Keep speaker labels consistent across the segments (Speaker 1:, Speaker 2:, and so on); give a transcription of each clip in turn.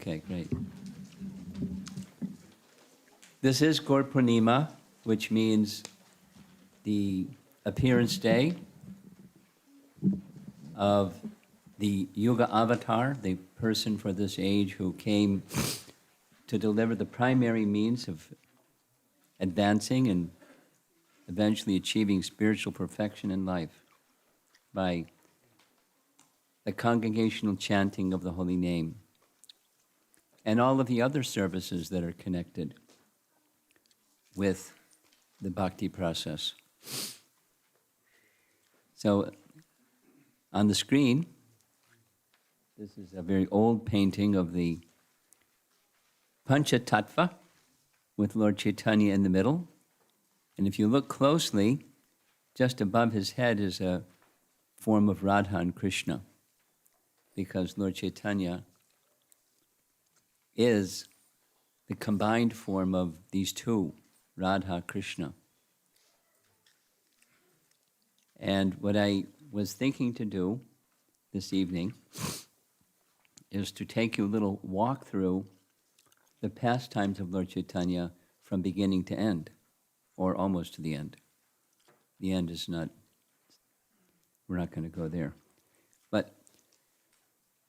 Speaker 1: Okay, great. This is Gaura Purnima, which means the appearance day of the Yuga Avatar, the person for this age who came to deliver the primary means of advancing and eventually achieving spiritual perfection in life by the congregational chanting of the holy name and all of the other services that are connected with the bhakti process. So on the screen, this is a very old painting of the Panchatattva with Lord Chaitanya in the middle. And if you look closely, just above his head is a form of Radha and Krishna, because Lord Chaitanya is the combined form of these two, Radha, Krishna. And what I was thinking to do this evening is to take you a little walk through the pastimes of Lord Chaitanya from beginning to end, or almost to the end. The end is not, we're not going to go there. But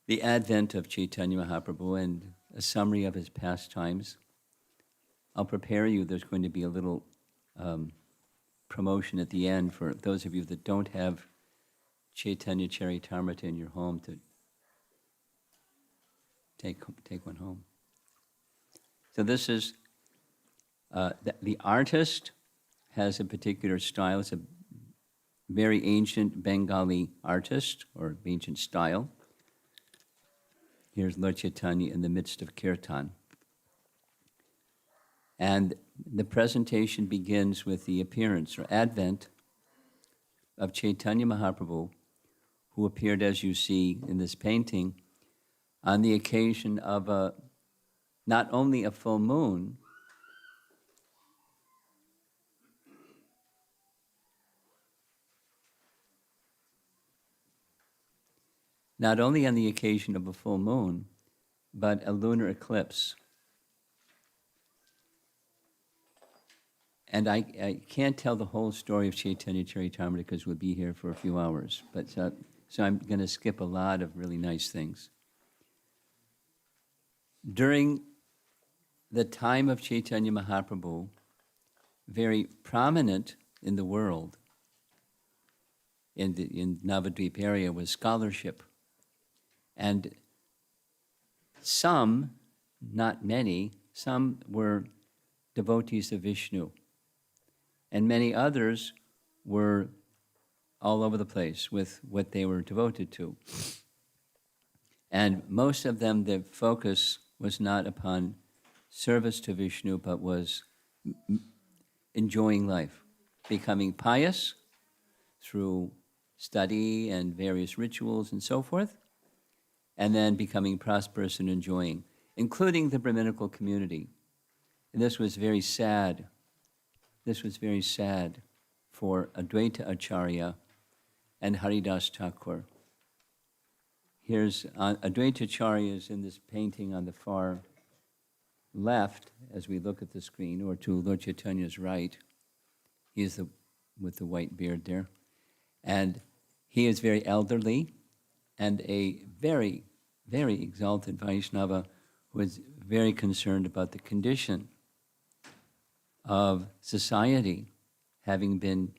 Speaker 1: the advent of Chaitanya Mahaprabhu and a summary of his pastimes. I'll prepare you, there's going to be a little promotion at the end for those of you that don't have Chaitanya Charitamrita in your home to take one home. So this is, the artist has a particular style. It's a very ancient Bengali artist or ancient style. Here's Lord Chaitanya in the midst of kirtan. And the presentation begins with the appearance or advent of Chaitanya Mahaprabhu, who appeared, as you see in this painting, on the occasion of not only a full moon, not only on the occasion of a full moon, but a lunar eclipse. And I can't tell the whole story of Chaitanya Charitamrita because we'll be here for a few hours. But so I'm going to skip a lot of really nice things. During the time of Chaitanya Mahaprabhu, very prominent in the world, in Navadvip area, was scholarship. And some, not many, some were devotees of Vishnu. And many others were all over the place with what they were devoted to. And most of them, the focus was not upon service to Vishnu, but was enjoying life, becoming pious through study and various rituals and so forth, and then becoming prosperous and enjoying, including the Brahminical community. And this was very sad. This was very sad for Advaita Acharya and Haridas Thakur. Here's Advaita Acharya is in this painting on the far left as we look at the screen, or to Lord Chaitanya's right. He is with the white beard there. And he is very elderly and a very, very exalted Vaishnava who is very concerned about the condition of society having been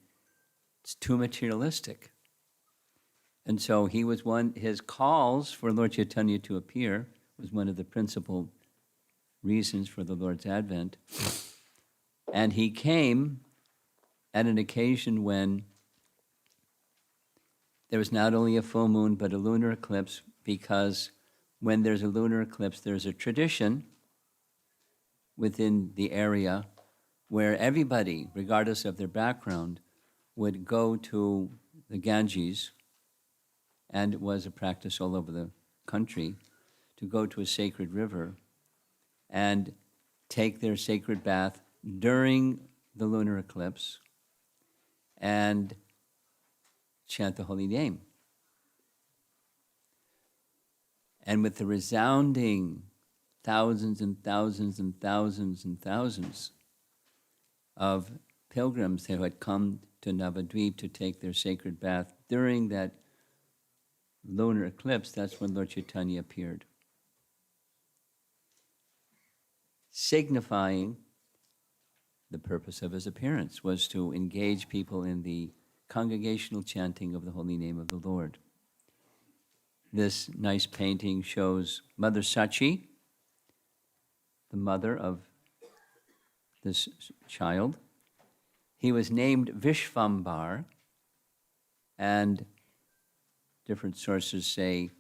Speaker 1: too materialistic. And so he was his calls for Lord Chaitanya to appear was one of the principal reasons for the Lord's advent. And he came at an occasion when there was not only a full moon, but a lunar eclipse, because when there's a lunar eclipse, there's a tradition within the area where everybody, regardless of their background, would go to the Ganges, and it was a practice all over the country, to go to a sacred river and take their sacred bath during the lunar eclipse and chant the holy name. And with the resounding thousands and thousands and thousands and thousands of pilgrims who had come to Navadvip to take their sacred bath during that lunar eclipse. That's when Lord Chaitanya appeared, signifying the purpose of his appearance was to engage people in the congregational chanting of the holy name of the Lord. This nice painting shows Mother Sachi, the mother of this child. He was named Vishvambar, and different sources say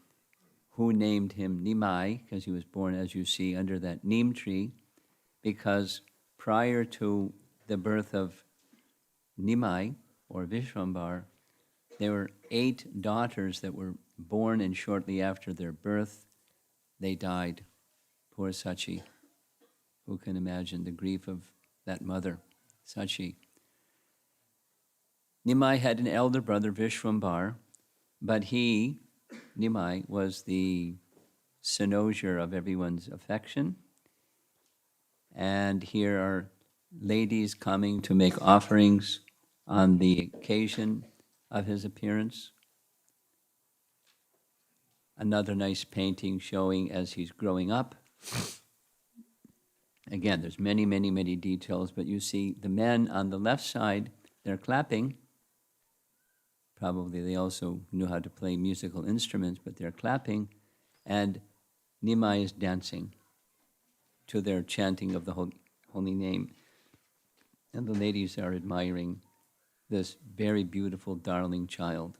Speaker 1: who named him Nimai, because he was born, as you see, under that neem tree, because prior to the birth of Nimai, or Vishvambar, there were 8 daughters that were born, and shortly after their birth, they died. Poor Sachi. Who can imagine the grief of that mother, Sachi? Nimai had an elder brother, Vishvambar, but he, Nimai, was the cynosure of everyone's affection. And here are ladies coming to make offerings on the occasion of his appearance. Another nice painting showing as he's growing up. Again, there's many, many, many details, but you see the men on the left side, they're clapping. Probably they also knew how to play musical instruments, but they're clapping. And Nimai is dancing to their chanting of the holy name. And the ladies are admiring this very beautiful, darling child.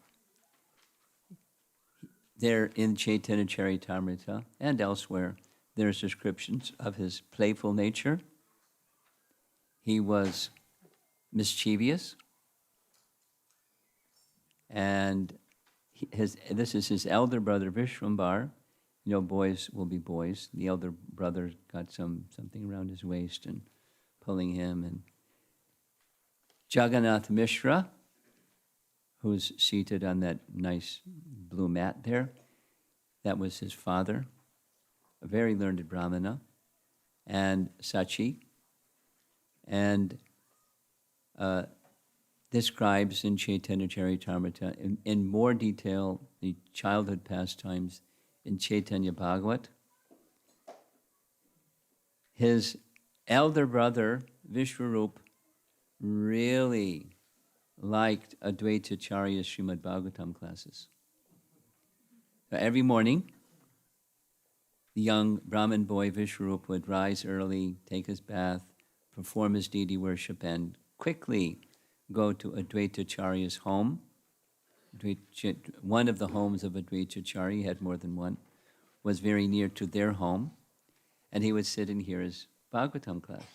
Speaker 1: There in Chaitanya Charitamrita and elsewhere, there's descriptions of his playful nature. He was mischievous, and this is his elder brother Vishvambar. You know, boys will be boys. The elder brother got something around his waist and pulling him. And Jagannath Mishra, who's seated on that nice blue mat there, that was his father, a very learned Brahmana, and Sachi, and describes in Chaitanya Charitamrita in more detail the childhood pastimes in Chaitanya Bhagavat. His elder brother, Vishwarup, really liked Advaita Acharya's Srimad Bhagavatam classes. So every morning, the young Brahmin boy Vishwarup would rise early, take his bath, perform his deity worship, and quickly go to Advaita Acharya's home. One of the homes of Advaita Acharya, he had more than one, was very near to their home, and he would sit and hear his Bhagavatam class.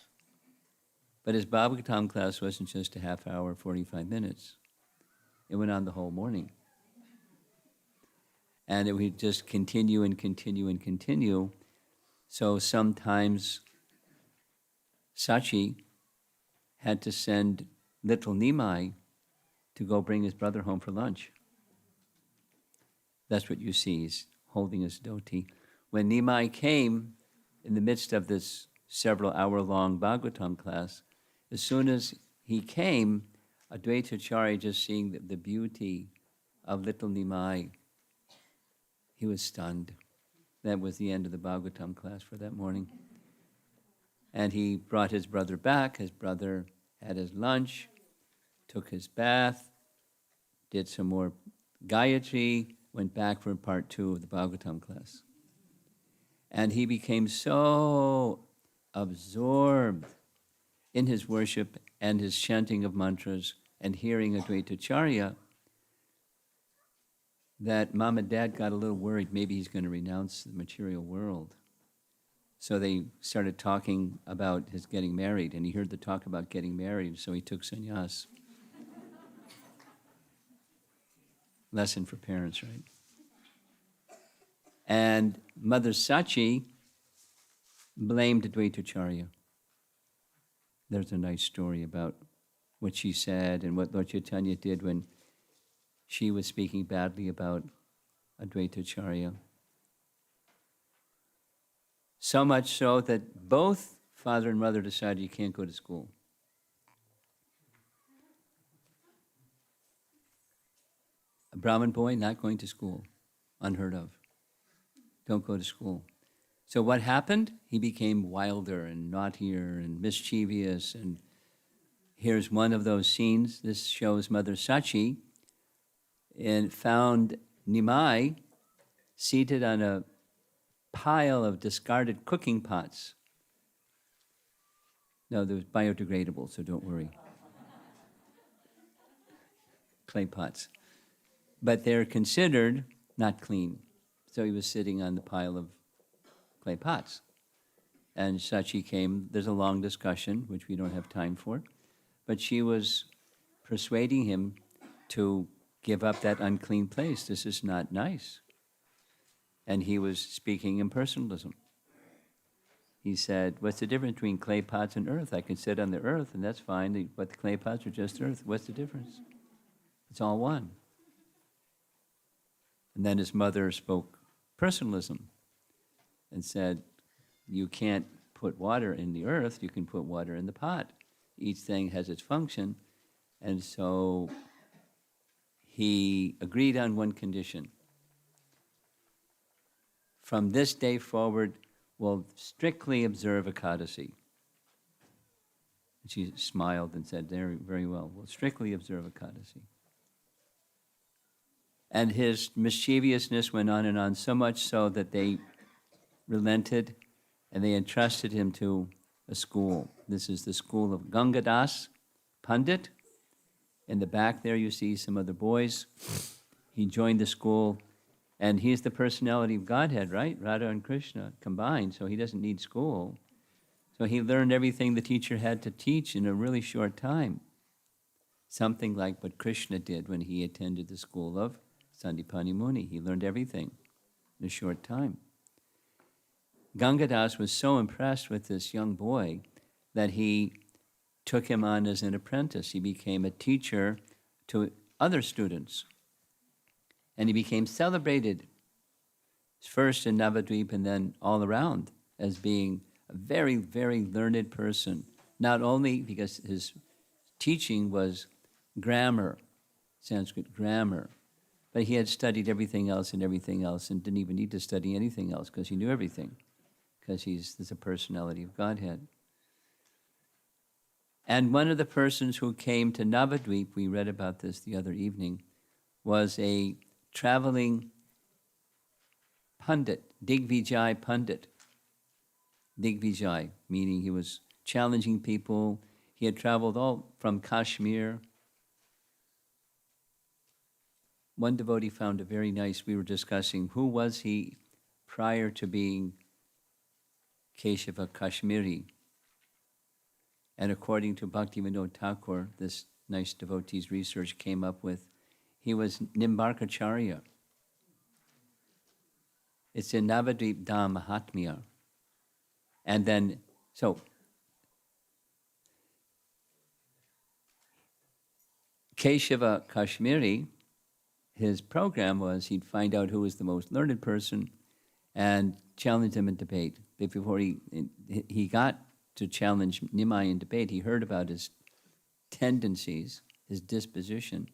Speaker 1: But his Bhagavatam class wasn't just a half hour, 45 minutes. It went on the whole morning. And it would just continue and continue and continue. So sometimes Sachi had to send little Nimai to go bring his brother home for lunch. That's what you see, he's holding his dhoti. When Nimai came in the midst of this several hour-long Bhagavatam class, as soon as he came, Advaita Acharya, just seeing the beauty of little Nimai, he was stunned. That was the end of the Bhagavatam class for that morning. And he brought his brother back. His brother had his lunch, took his bath, did some more Gayatri, went back for part 2 of the Bhagavatam class. And he became so absorbed in his worship and his chanting of mantras and hearing Advaita Acharya that Mom and Dad got a little worried. Maybe he's going to renounce the material world. So they started talking about his getting married, and he heard the talk about getting married, so he took sannyas. Lesson for parents, right? And Mother Sachi blamed Advaita Acharya. There's a nice story about what she said and what Lord Chaitanya did when she was speaking badly about Advaita Acharya. So much so that both father and mother decided you can't go to school. A Brahmin boy not going to school, unheard of. Don't go to school. So what happened? He became wilder and naughtier and mischievous. And here's one of those scenes. This shows Mother Sachi and found Nimai seated on a pile of discarded cooking pots. No, they're biodegradable, so don't worry. Clay pots. But they're considered not clean. So he was sitting on the pile of clay pots. And Sachi came, there's a long discussion, which we don't have time for, but she was persuading him to give up that unclean place. This is not nice. And he was speaking impersonalism. He said, what's the difference between clay pots and earth? I can sit on the earth, and that's fine, but the clay pots are just earth. What's the difference? It's all one. And then his mother spoke personalism and said, you can't put water in the earth, you can put water in the pot. Each thing has its function. And so he agreed on one condition. From this day forward, we'll strictly observe Ekadasi. And she smiled and said, very, very well, we'll strictly observe Ekadasi. And his mischievousness went on and on, so much so that they relented and they entrusted him to a school. This is the school of Gangadas Pandit. In the back there you see some other boys. He joined the school, and he's the personality of Godhead, right? Radha and Krishna combined, so he doesn't need school. So he learned everything the teacher had to teach in a really short time. Something like what Krishna did when he attended the school of Sandipani Muni. He learned everything in a short time. Gangadas was so impressed with this young boy that he took him on as an apprentice. He became a teacher to other students. And he became celebrated first in Navadvip and then all around as being a very, very learned person. Not only because his teaching was grammar, Sanskrit grammar, but he had studied everything else and didn't even need to study anything else because he knew everything, because he's a personality of Godhead. And one of the persons who came to Navadvip, we read about this the other evening, was a traveling Pandit, Digvijay Pandit. Digvijay, meaning he was challenging people. He had traveled all from Kashmir. One devotee found it very nice. We were discussing who was he prior to being Keshava Kashmiri. And according to Bhaktivinoda Thakur, this nice devotee's research came up with, he was Nimbarkacharya. It's in Navadvip Dham Mahatmya. And then, so, Keshava Kashmiri, his program was he'd find out who was the most learned person and challenge him in debate. But before he got to challenge Nimai in debate, he heard about his tendencies, his disposition,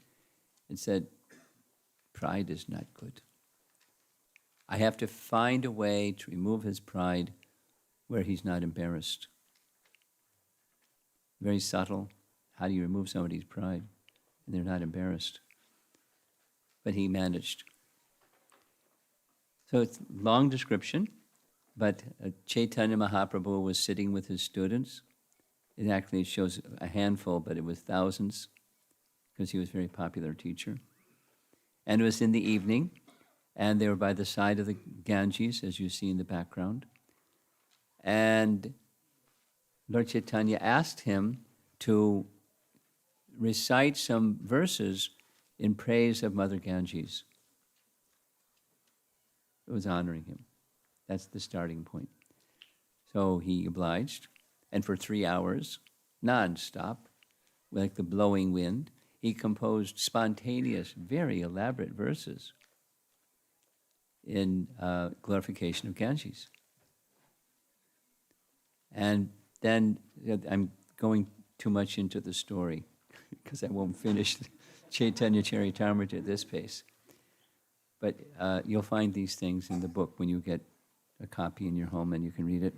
Speaker 1: and said, pride is not good. I have to find a way to remove his pride where he's not embarrassed. Very subtle. How do you remove somebody's pride and they're not embarrassed? But he managed. So it's a long description, but Chaitanya Mahaprabhu was sitting with his students. It actually shows a handful, but it was thousands, because he was a very popular teacher. And it was in the evening, and they were by the side of the Ganges, as you see in the background. And Lord Chaitanya asked him to recite some verses in praise of Mother Ganges. It was honoring him. That's the starting point. So he obliged, and for 3 hours, non-stop, like the blowing wind, he composed spontaneous, very elaborate verses in glorification of Ganges. And then I'm going too much into the story because I won't finish Chaitanya Charitamrita at this pace. But you'll find these things in the book when you get a copy in your home and you can read it.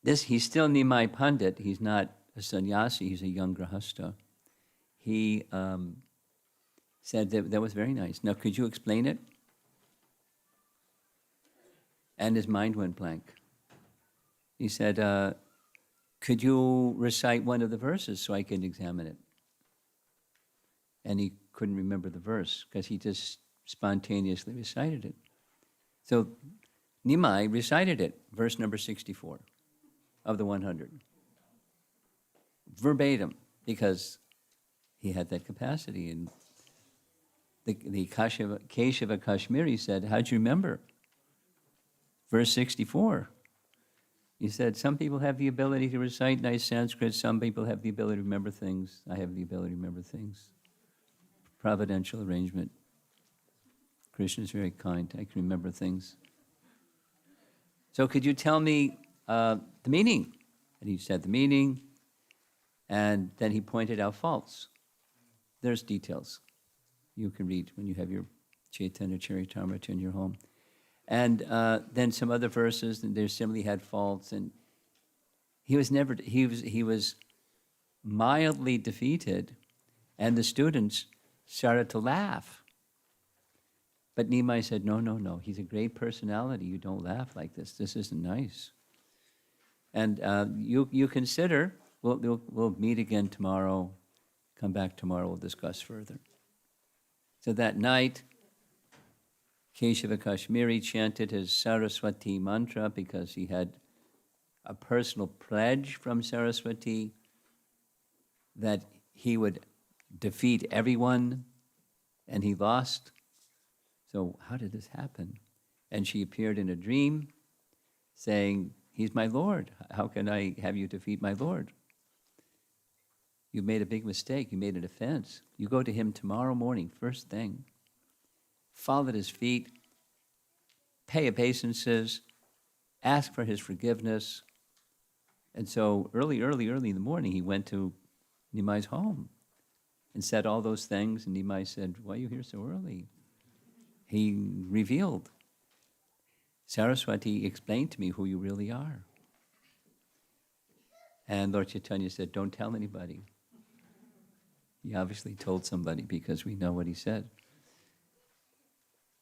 Speaker 1: He's still Nimai Pandit. He's not a sannyasi. He's a young grahastha. He said that was very nice. Now, could you explain it? And his mind went blank. He said, could you recite one of the verses so I can examine it? And he couldn't remember the verse because he just spontaneously recited it. So Nimai recited it, verse number 64 of the 100. Verbatim, because he had that capacity. And the Keshava Kashmiri said, how'd you remember? Verse 64. He said, some people have the ability to recite nice Sanskrit, some people have the ability to remember things. I have the ability to remember things. Providential arrangement. Krishna is very kind. I can remember things. So could you tell me the meaning? And he said the meaning, and then he pointed out faults. There's details you can read when you have your Chaitanya Charitamrita in your home. And then some other verses, and they similarly had faults, and he was mildly defeated, and the students started to laugh. But Nimai said, no, he's a great personality. You don't laugh like this. This isn't nice. And you consider, we'll meet again tomorrow, come back tomorrow, we'll discuss further. So that night, Keshava Kashmiri chanted his Saraswati mantra because he had a personal pledge from Saraswati that he would defeat everyone, and he lost. So how did this happen? And she appeared in a dream saying, he's my Lord. How can I have you defeat my Lord? You made a big mistake. You made an offense. You go to him tomorrow morning, first thing. Fall at his feet, pay obeisances, ask for his forgiveness. And so early in the morning, he went to Nimai's home and said all those things. And Nimai said, why are you here so early? He revealed, Saraswati explained to me who you really are. And Lord Chaitanya said, don't tell anybody. He obviously told somebody because we know what he said.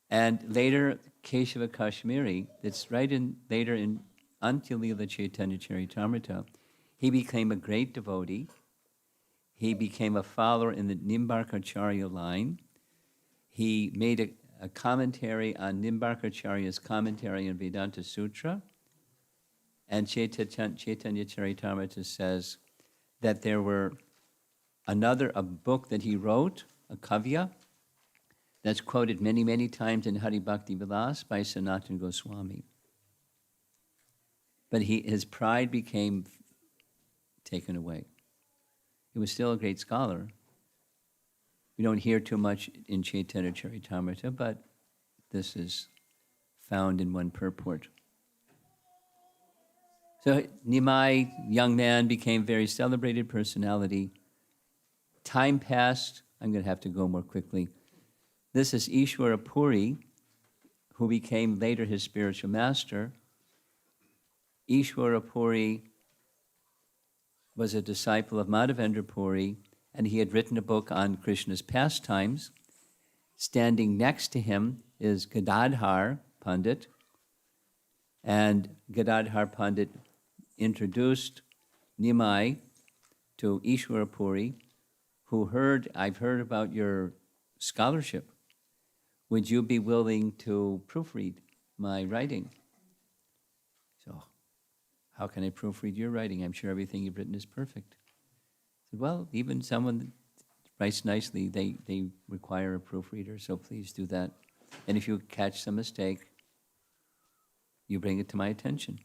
Speaker 1: And later, Keshava Kashmiri, it's later in Antya-lila Chaitanya Charitamrita, he became a great devotee. He became a follower in the Nimbarkacharya line. He made a commentary on Nimbarkacharya's commentary on Vedanta Sutra. And Chaitanya Charitamrita says that there were a book that he wrote, a kavya, that's quoted many, many times in Hari Bhakti Vilas by Sanatana Goswami. But his pride became taken away. He was still a great scholar. We don't hear too much in Chaitanya Charitamrita, but this is found in one purport. So Nimai, young man, became very celebrated personality. Time passed. I'm going to have to go more quickly. This is Ishwara Puri, who became later his spiritual master. Ishwara Puri was a disciple of Madhavendra Puri, and he had written a book on Krishna's pastimes. Standing next to him is Gadadhar Pandit, and Gadadhar Pandit introduced Nimai to Ishwara Puri, I've heard about your scholarship. Would you be willing to proofread my writing? So, how can I proofread your writing? I'm sure everything you've written is perfect. I said, well, even someone that writes nicely, they require a proofreader, so please do that. And if you catch some mistake, you bring it to my attention.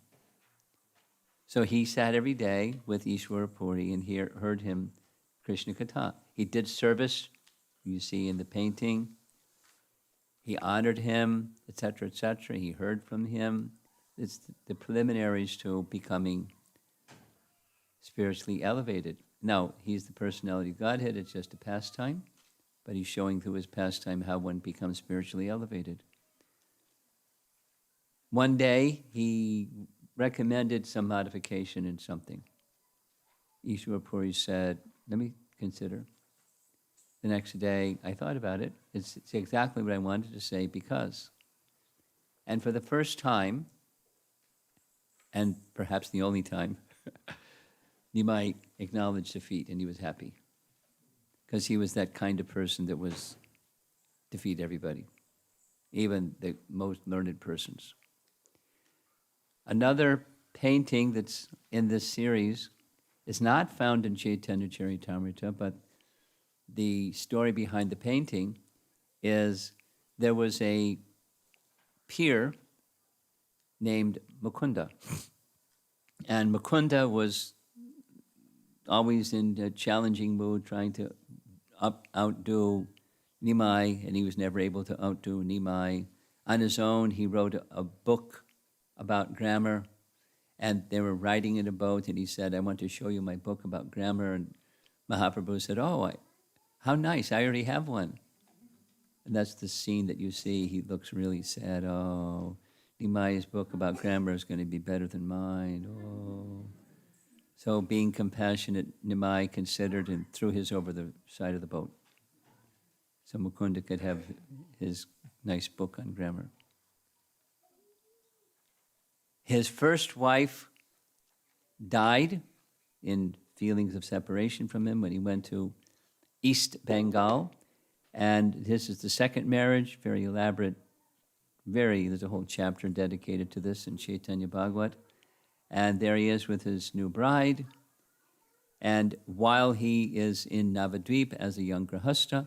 Speaker 1: So he sat every day with Ishwara Puri and heard him Krishna Katha. He did service, you see in the painting. He honored him, etc., etc. He heard from him. It's the preliminaries to becoming spiritually elevated. Now, he's the personality of Godhead, it's just a pastime, but he's showing through his pastime how one becomes spiritually elevated. One day, he recommended some modification in something. Ishwar Puri said, let me consider. The next day, I thought about it. It's exactly what I wanted to say because. And for the first time, and perhaps the only time, Nimai acknowledged defeat, and he was happy. Because he was that kind of person that was defeat everybody, even the most learned persons. Another painting that's in this series is not found in Chaitanya Charitamrita, but the story behind the painting is there was a peer named Mukunda. And Mukunda was always in a challenging mood, trying to outdo Nimai, and he was never able to outdo Nimai. On his own, he wrote a book about grammar, and they were riding in a boat, and he said, I want to show you my book about grammar. And Mahaprabhu said, how nice, I already have one. And that's the scene that you see. He looks really sad. Oh, Nimai's book about grammar is going to be better than mine. Oh. So being compassionate, Nimai considered and threw his over the side of the boat. So Mukunda could have his nice book on grammar. His first wife died in feelings of separation from him when he went to East Bengal. And this is the second marriage, very elaborate, there's a whole chapter dedicated to this in Chaitanya Bhagavat. And there he is with his new bride. And while he is in Navadvip as a young grahastha,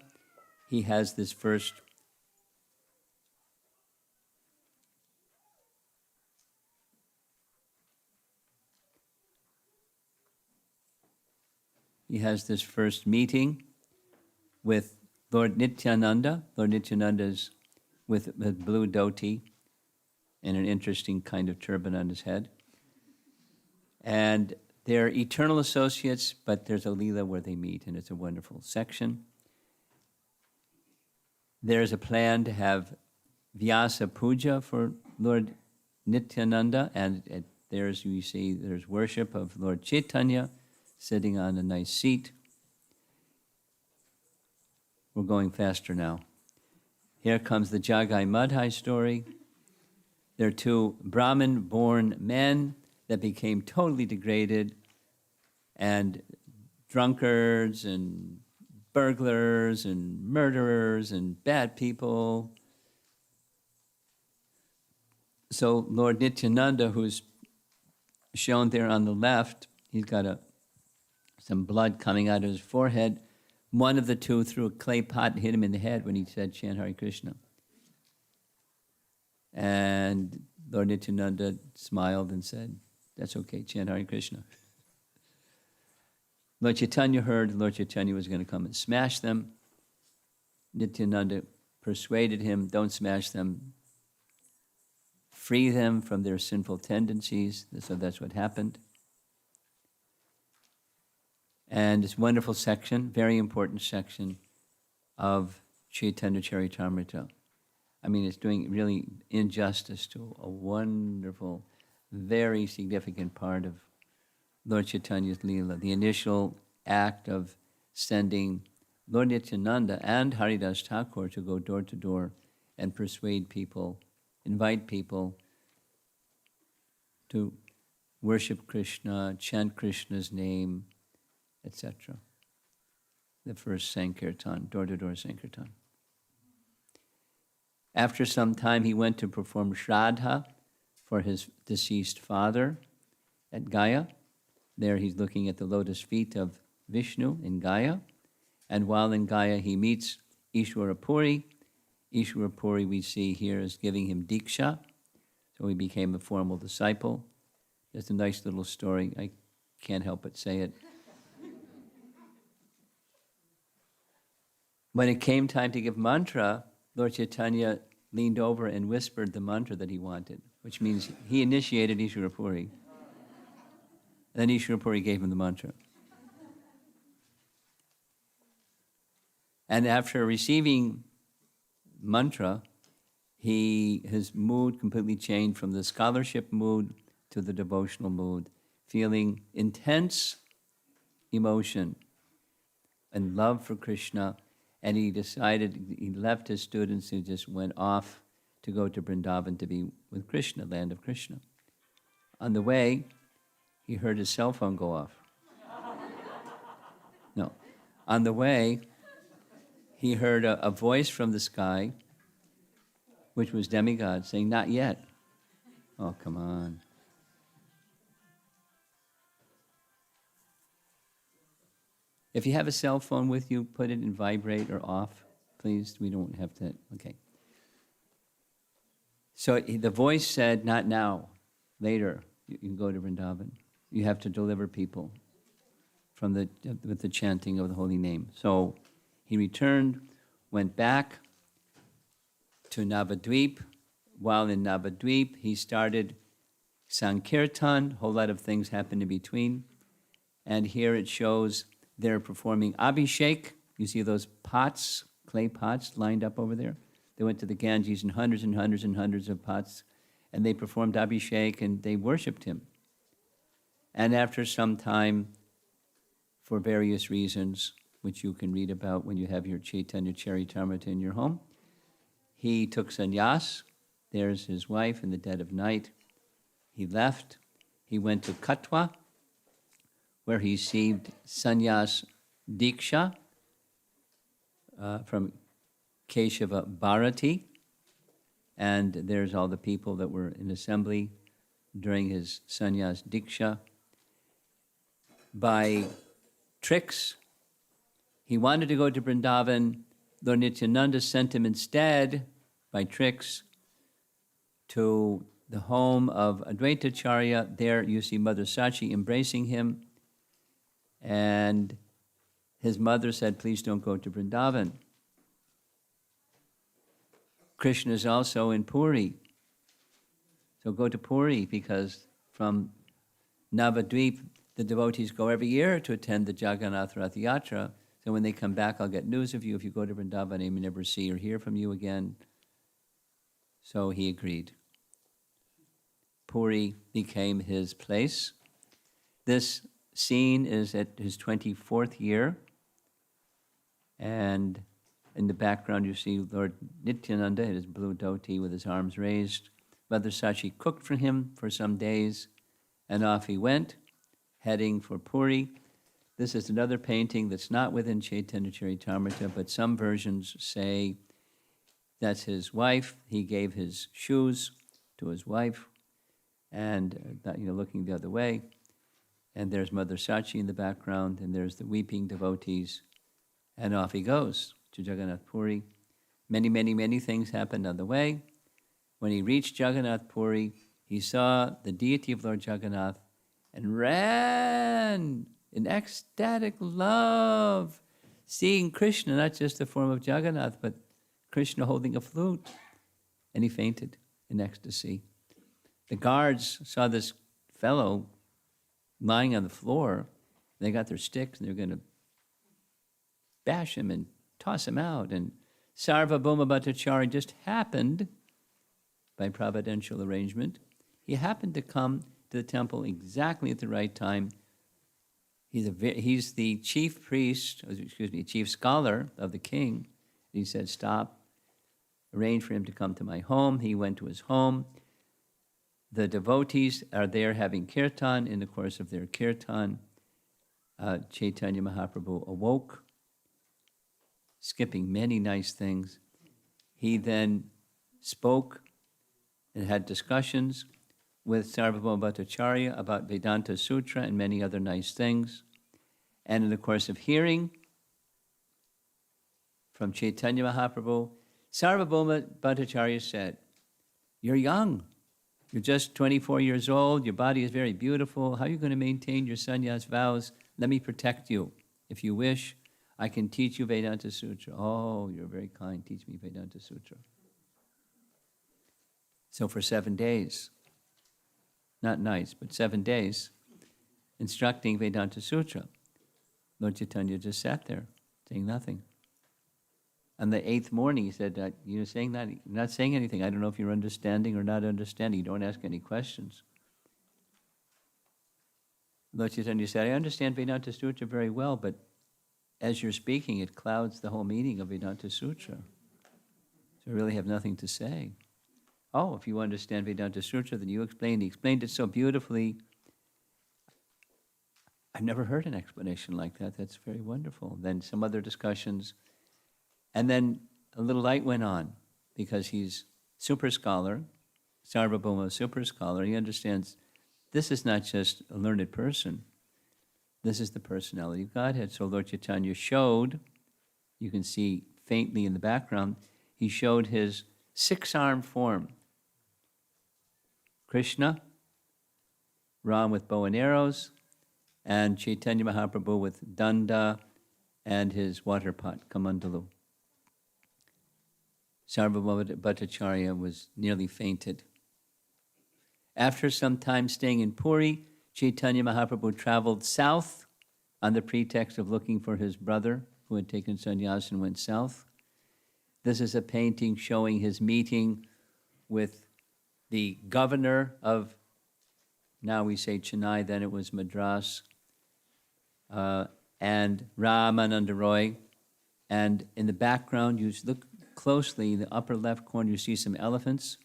Speaker 1: he has this first meeting with Lord Nityananda. Lord Nityananda is with blue dhoti and an interesting kind of turban on his head. And they're eternal associates, but there's a Leela where they meet, and it's a wonderful section. There's a plan to have Vyasa Puja for Lord Nityananda, and there's worship of Lord Chaitanya sitting on a nice seat. We're going faster now. Here comes the Jagai Madhai story. There are two Brahmin-born men that became totally degraded and drunkards and burglars and murderers and bad people. So Lord Nityananda, who's shown there on the left, he's got some blood coming out of his forehead. One of the two threw a clay pot and hit him in the head when he said Chant Hare Krishna. And Lord Nityananda smiled and said, that's okay, chant Hare Krishna. Lord Chaitanya heard Lord Chaitanya was going to come and smash them. Nityananda persuaded him, don't smash them. Free them from their sinful tendencies. So that's what happened. And this wonderful section, very important section of Chaitanya Charitamrita. I mean, it's doing really injustice to a wonderful, very significant part of Lord Chaitanya's Leela. The initial act of sending Lord Nityananda and Haridas Thakur to go door to door and persuade people, invite people to worship Krishna, chant Krishna's name, etc. The first Sankirtan, door-to-door Sankirtan. After some time, he went to perform Shraddha for his deceased father at Gaya. There he's looking at the lotus feet of Vishnu in Gaya. And while in Gaya, he meets Ishwara Puri. Ishwara Puri, we see here, is giving him Diksha. So he became a formal disciple. Just a nice little story. I can't help but say it. When it came time to give mantra, Lord Chaitanya leaned over and whispered the mantra that he wanted, which means he initiated Ishvara Puri. And then Ishvara Puri gave him the mantra. And after receiving mantra, his mood completely changed from the scholarship mood to the devotional mood, feeling intense emotion and love for Krishna. And he decided, he left his students and just went off to go to Vrindavan to be with Krishna, land of Krishna. On the way, he heard his cell phone go off. No. On the way, he heard a voice from the sky, which was demigod, saying, "Not yet." Oh, come on. If you have a cell phone with you, put it in vibrate or off, please. We don't have to, okay. So the voice said, "Not now, later, you can go to Vrindavan. You have to deliver people with the chanting of the holy name." So he returned, went back to Navadvip. While in Navadvip, he started Sankirtan. A whole lot of things happened in between. And here it shows they're performing Abhishek. You see those pots, clay pots lined up over there? They went to the Ganges and hundreds and hundreds and hundreds of pots, and they performed Abhishek and they worshipped him. And after some time, for various reasons, which you can read about when you have your Chaitanya Charitamrita in your home, he took sannyas. There's his wife in the dead of night. He left. He went to Katwa, where he received sannyas diksha from Keshava Bharati. And there's all the people that were in assembly during his sannyas diksha. By tricks, he wanted to go to Vrindavan. Lord Nityananda sent him instead, by tricks, to the home of Advaitacharya. There you see Mother Sachi embracing him. And his mother said, "Please don't go to Vrindavan." Krishna is also in Puri. So go to Puri, because from Navadvip, the devotees go every year to attend the Jagannath Rath Yatra. So when they come back, I'll get news of you. If you go to Vrindavan, I may never see or hear from you again. So he agreed. Puri became his place. This scene is at his 24th year. And in the background, you see Lord Nityananda in his blue dhoti with his arms raised. Mother Sachi cooked for him for some days, and off he went, heading for Puri. This is another painting that's not within Chaitanya Charitamrita, but some versions say that's his wife. He gave his shoes to his wife, and looking the other way. And there's Mother Sachi in the background, and there's the weeping devotees, and off he goes to Jagannath Puri. Many, many, many things happened on the way. When he reached Jagannath Puri, he saw the deity of Lord Jagannath and ran in ecstatic love, seeing Krishna, not just the form of Jagannath, but Krishna holding a flute. And he fainted in ecstasy. The guards saw this fellow lying on the floor. They got their sticks and they're going to bash him and toss him out. And Sarvabhauma Bhattacharya just happened, by providential arrangement, he happened to come to the temple exactly at the right time. He's the chief priest, chief scholar of the king. He said, "Stop, arrange for him to come to my home." He went to his home. The devotees are there having kirtan. In the course of their kirtan, Chaitanya Mahaprabhu awoke, skipping many nice things. He then spoke and had discussions with Sarvabhauma Bhattacharya about Vedanta Sutra and many other nice things. And in the course of hearing from Chaitanya Mahaprabhu, Sarvabhauma Bhattacharya said, "You're young. You're just 24 years old. Your body is very beautiful. How are you going to maintain your sannyas vows? Let me protect you. If you wish, I can teach you Vedanta Sutra." "Oh, you're very kind. Teach me Vedanta Sutra." So for 7 days, not nights, but 7 days, instructing Vedanta Sutra, Lord Chaitanya just sat there, saying nothing. On the 8th morning, he said, you're saying that, you're not saying anything. I don't know if you're understanding or not understanding. You don't ask any questions. Lord Chaitanya said, I understand Vedanta Sutra very well, but as you're speaking, it clouds the whole meaning of Vedanta Sutra. So I really have nothing to say. Oh, if you understand Vedanta Sutra, then you explain. He explained it so beautifully. I've never heard an explanation like that. That's very wonderful. Then some other discussions. And then a little light went on, because he's super scholar, Sarvabhauma super scholar. He understands this is not just a learned person. This is the personality of Godhead. So Lord Chaitanya showed, you can see faintly in the background, he showed his 6-armed form. Krishna, Ram with bow and arrows, and Chaitanya Mahaprabhu with danda and his water pot, Kamandalu. Sarvabhauma Bhattacharya was nearly fainted. After some time staying in Puri, Chaitanya Mahaprabhu traveled south on the pretext of looking for his brother who had taken sannyas and went south. This is a painting showing his meeting with the governor of, now we say Chennai, then it was Madras, and Ramananda Roy. And in the background, you look closely, in the upper left corner, you see some elephants.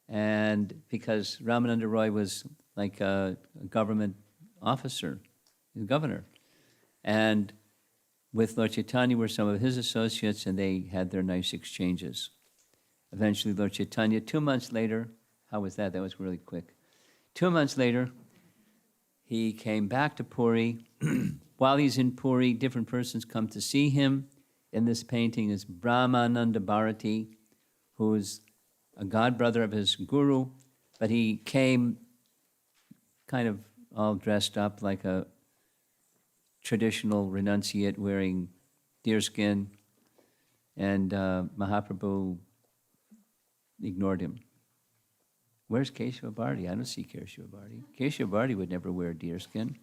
Speaker 1: And because Ramananda Roy was like a government officer, the governor. And with Lord Chaitanya were some of his associates, and they had their nice exchanges. Eventually, Lord Chaitanya, 2 months later, how was that? That was really quick. 2 months later, he came back to Puri. While he's in Puri, different persons come to see him. In this painting is Brahmananda Bharati, who's a god brother of his guru, but he came kind of all dressed up like a traditional renunciate wearing deerskin, and Mahaprabhu ignored him. Where's Keshava Bharati? I don't see Keshava Bharati. Keshava Bharati would never wear deerskin.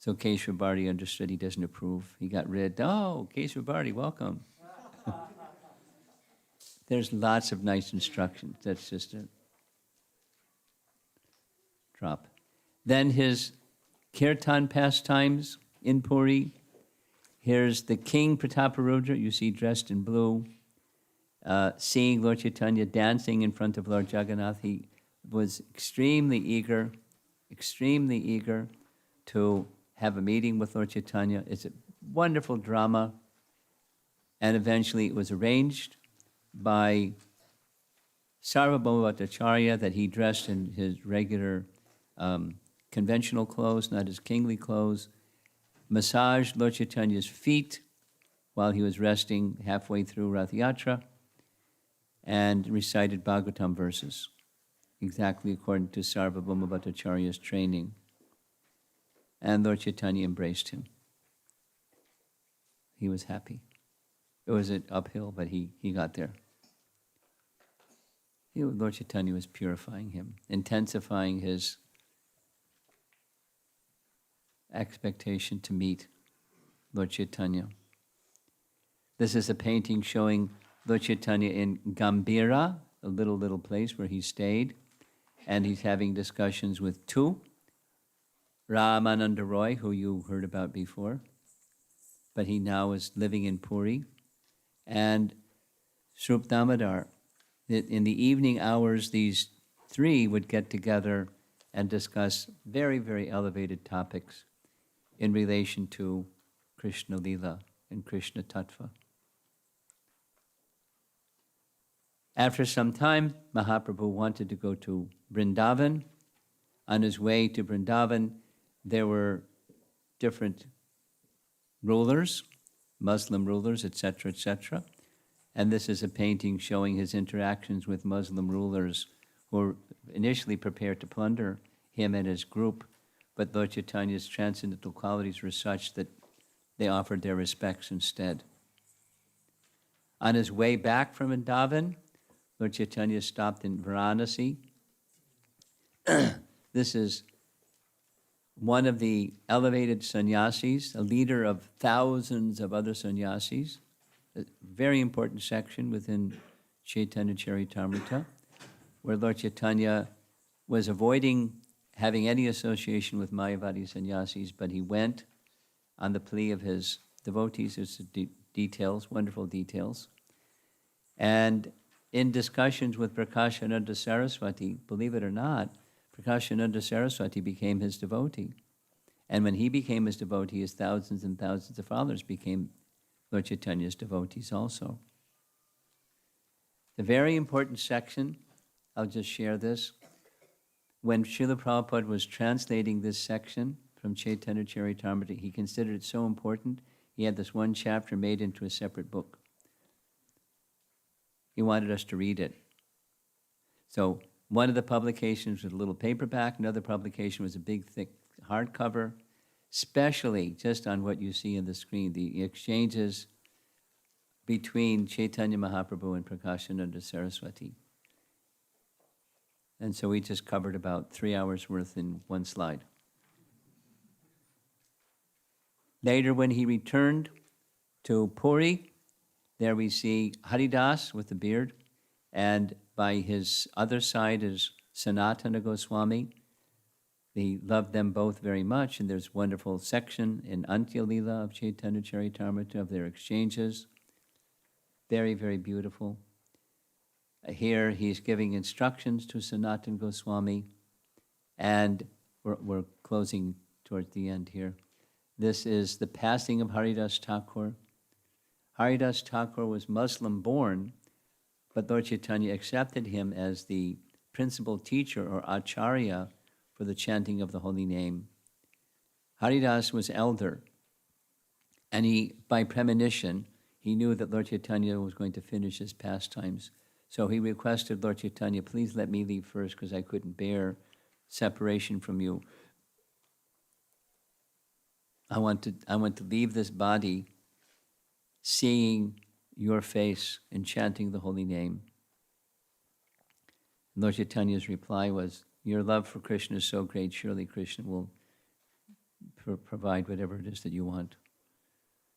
Speaker 1: So Keshava Bharati understood he doesn't approve. He got rid. Oh, Keshava Bharati, welcome. There's lots of nice instructions. That's just a drop. Then his kirtan pastimes in Puri. Here's the king Prataparudra, you see dressed in blue, seeing Lord Chaitanya dancing in front of Lord Jagannath. He was extremely eager to have a meeting with Lord Chaitanya. It's a wonderful drama. And eventually it was arranged by Sarvabhauma Bhattacharya that he dressed in his regular conventional clothes, not his kingly clothes, massaged Lord Chaitanya's feet while he was resting halfway through Rath Yatra, and recited Bhagavatam verses, exactly according to Sarvabhauma Bhattacharya's training. And Lord Chaitanya embraced him. He was happy. It was an uphill, but he got there. Lord Chaitanya was purifying him, intensifying his expectation to meet Lord Chaitanya. This is a painting showing Lord Chaitanya in Gambhira, a little place where he stayed, and he's having discussions with two, Ramananda Roy, who you heard about before, but he now is living in Puri, and Srup Damodar. In the evening hours, these three would get together and discuss very, very elevated topics in relation to Krishna Lila and Krishna Tattva. After some time, Mahaprabhu wanted to go to Vrindavan. On his way to Vrindavan, there were different rulers, Muslim rulers, etc., etc. And this is a painting showing his interactions with Muslim rulers who were initially prepared to plunder him and his group, but Lord Chaitanya's transcendental qualities were such that they offered their respects instead. On his way back from Vrindavan, Lord Chaitanya stopped in Varanasi. This is one of the elevated sannyasis, a leader of thousands of other sannyasis, a very important section within Chaitanya Charitamrita, where Lord Chaitanya was avoiding having any association with Mayavadi sannyasis, but he went on the plea of his devotees. There's details, wonderful details. And in discussions with Prakashananda Saraswati, believe it or not, Prakashananda Saraswati became his devotee. And when he became his devotee, his thousands and thousands of followers became Lord Chaitanya's devotees also. The very important section, I'll just share this. When Srila Prabhupada was translating this section from Chaitanya Charitamrita, he considered it so important, he had this one chapter made into a separate book. He wanted us to read it. So one of the publications was a little paperback, another publication was a big, thick hardcover, especially just on what you see on the screen, the exchanges between Chaitanya Mahaprabhu and Prakashananda Saraswati. And so we just covered about 3 hours worth in one slide. Later, when he returned to Puri, there we see Haridas with the beard, and by his other side is Sanatana Goswami. He loved them both very much, and there's a wonderful section in Antya Lila of Chaitanya Charitamrita of their exchanges. Very, very beautiful. Here he's giving instructions to Sanatana Goswami, and we're closing towards the end here. This is the passing of Haridas Thakur. Haridas Thakur was Muslim born, but Lord Chaitanya accepted him as the principal teacher or acharya for the chanting of the holy name. Haridas was elder, and he, by premonition, he knew that Lord Chaitanya was going to finish his pastimes. So he requested Lord Chaitanya, please let me leave first because I couldn't bear separation from you. I want to leave this body seeing your face and chanting the holy name. And Lord Chaitanya's reply was, your love for Krishna is so great, surely Krishna will provide whatever it is that you want.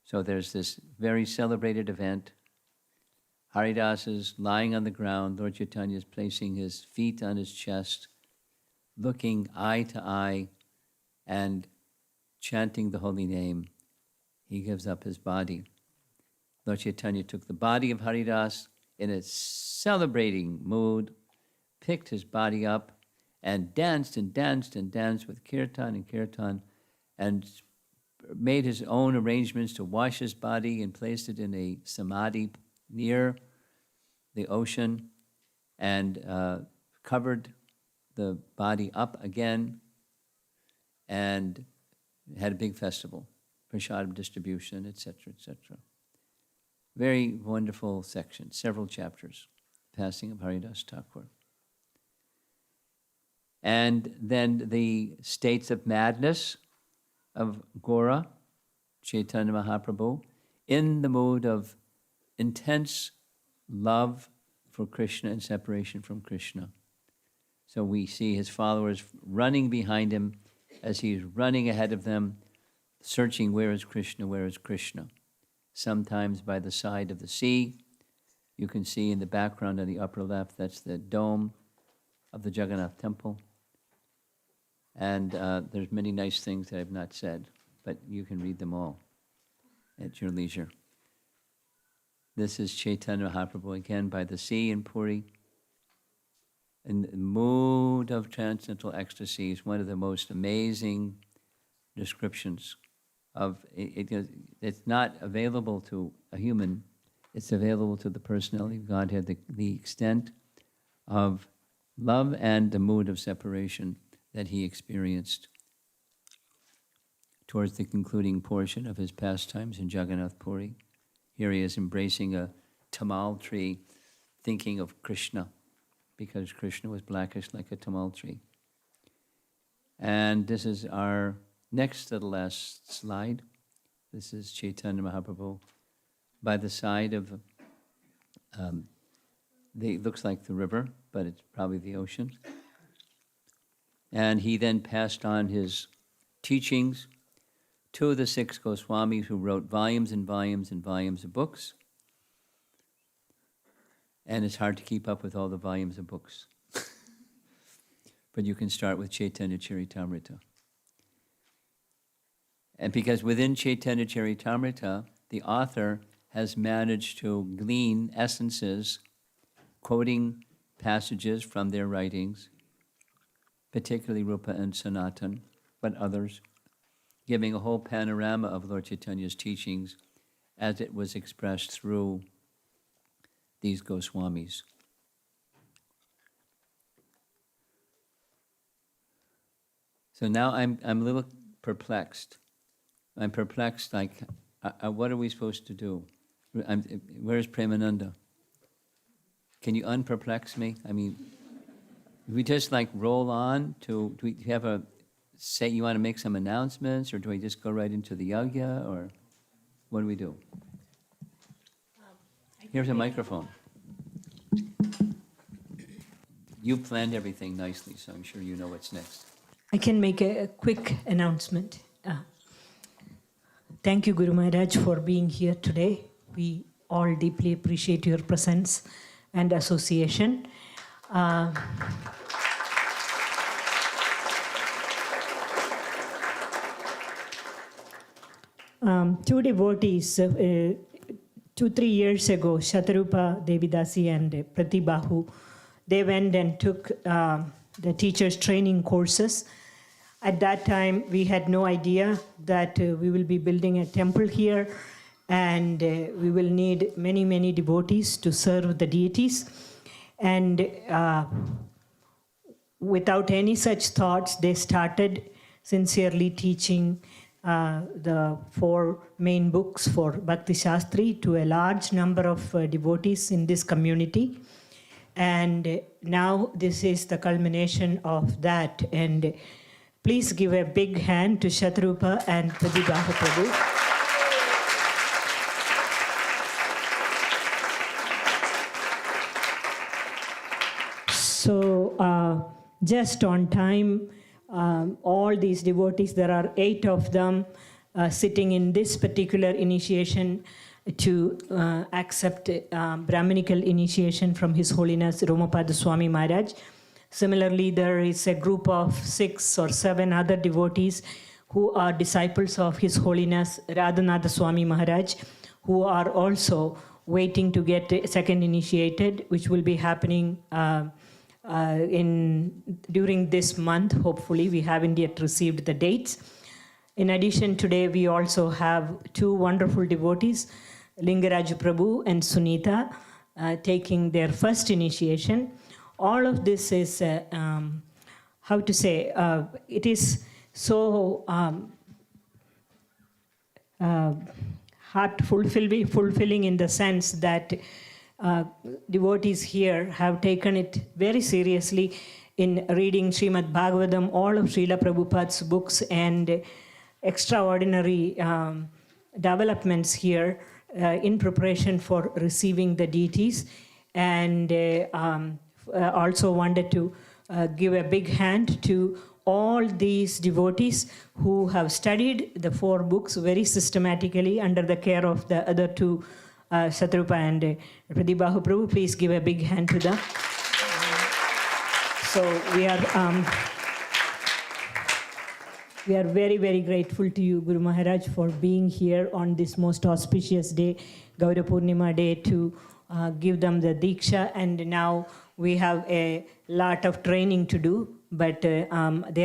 Speaker 1: So there's this very celebrated event. Haridas is lying on the ground. Lord Chaitanya is placing his feet on his chest, looking eye to eye and chanting the holy name. He gives up his body. Lord Chaitanya took the body of Haridas in a celebrating mood, picked his body up, and danced and danced and danced with kirtan, and made his own arrangements to wash his body and placed it in a samadhi near the ocean, and covered the body up again, and had a big festival, prashadam distribution, etc., etc. Very wonderful section, several chapters, passing of Haridas Thakur. And then the states of madness of Gaura, Chaitanya Mahaprabhu, in the mood of intense love for Krishna and separation from Krishna. So we see his followers running behind him as he's running ahead of them, searching where is Krishna, where is Krishna. Sometimes by the side of the sea. You can see in the background on the upper left, that's the dome of the Jagannath temple. And there's many nice things that I've not said, but you can read them all at your leisure. This is Chaitanya Mahaprabhu again by the sea in Puri. In the mood of transcendental ecstasy is one of the most amazing descriptions of it. It's not available to a human, it's available to the personality of Godhead, the extent of love and the mood of separation that he experienced towards the concluding portion of his pastimes in Jagannath Puri. Here he is embracing a tamal tree, thinking of Krishna, because Krishna was blackish like a tamal tree. And this is our next to the last slide. This is Chaitanya Mahaprabhu by the side of looks like the river, but it's probably the ocean. And he then passed on his teachings to the 6 Goswamis, who wrote volumes and volumes and volumes of books. And it's hard to keep up with all the volumes of books. But you can start with Chaitanya Charitamrita. And because within Chaitanya Charitamrita, the author has managed to glean essences, quoting passages from their writings, particularly Rupa and Sanatan, but others, giving a whole panorama of Lord Chaitanya's teachings as it was expressed through these Goswamis. So now I'm a little perplexed. I'm perplexed, like, what are we supposed to do? Where's Premananda? Can you unperplex me? I mean, we just like roll on to, do we have a, say you want to make some announcements, or do we just go right into the yagya, or what do we do? Here's a microphone. You planned everything nicely, so I'm sure you know what's next.
Speaker 2: I can make a quick announcement. Thank you, Guru Maharaj, for being here today. We all deeply appreciate your presence and association. Two devotees, 2-3 years ago, Shatarupa Devidasi and Pratibhahu, they went and took the teachers' training courses. At that time, we had no idea that we will be building a temple here, and we will need many, many devotees to serve the deities. And without any such thoughts, they started sincerely teaching the 4 main books for Bhakti Shastri to a large number of devotees in this community. And now this is the culmination of that. And please give a big hand to Shatarupa and Pratibhahu Prabhu. So just on time, all these devotees, there are 8 of them sitting in this particular initiation to accept Brahminical initiation from His Holiness Romapada Swami Maharaj. Similarly, there is a group of 6 or 7 other devotees who are disciples of His Holiness Radhanatha Swami Maharaj, who are also waiting to get second initiated, which will be happening during this month. Hopefully, we haven't yet received the dates. In addition, today we also have 2 wonderful devotees, Lingaraju Prabhu and Sunita, taking their first initiation. All of this is, how to say, it is so fulfilling in the sense that devotees here have taken it very seriously in reading Srimad Bhagavatam, all of Srila Prabhupada's books, and extraordinary developments here in preparation for receiving the deities. And also wanted to give a big hand to all these devotees who have studied the 4 books very systematically under the care of the other 2, Shatarupa and Pratibhahu Prabhu. Please give a big hand to them. So we are very, very grateful to you, Guru Maharaj, for being here on this most auspicious day, Gaura Purnima day, to give them the Diksha. And now we have a lot of training to do, but they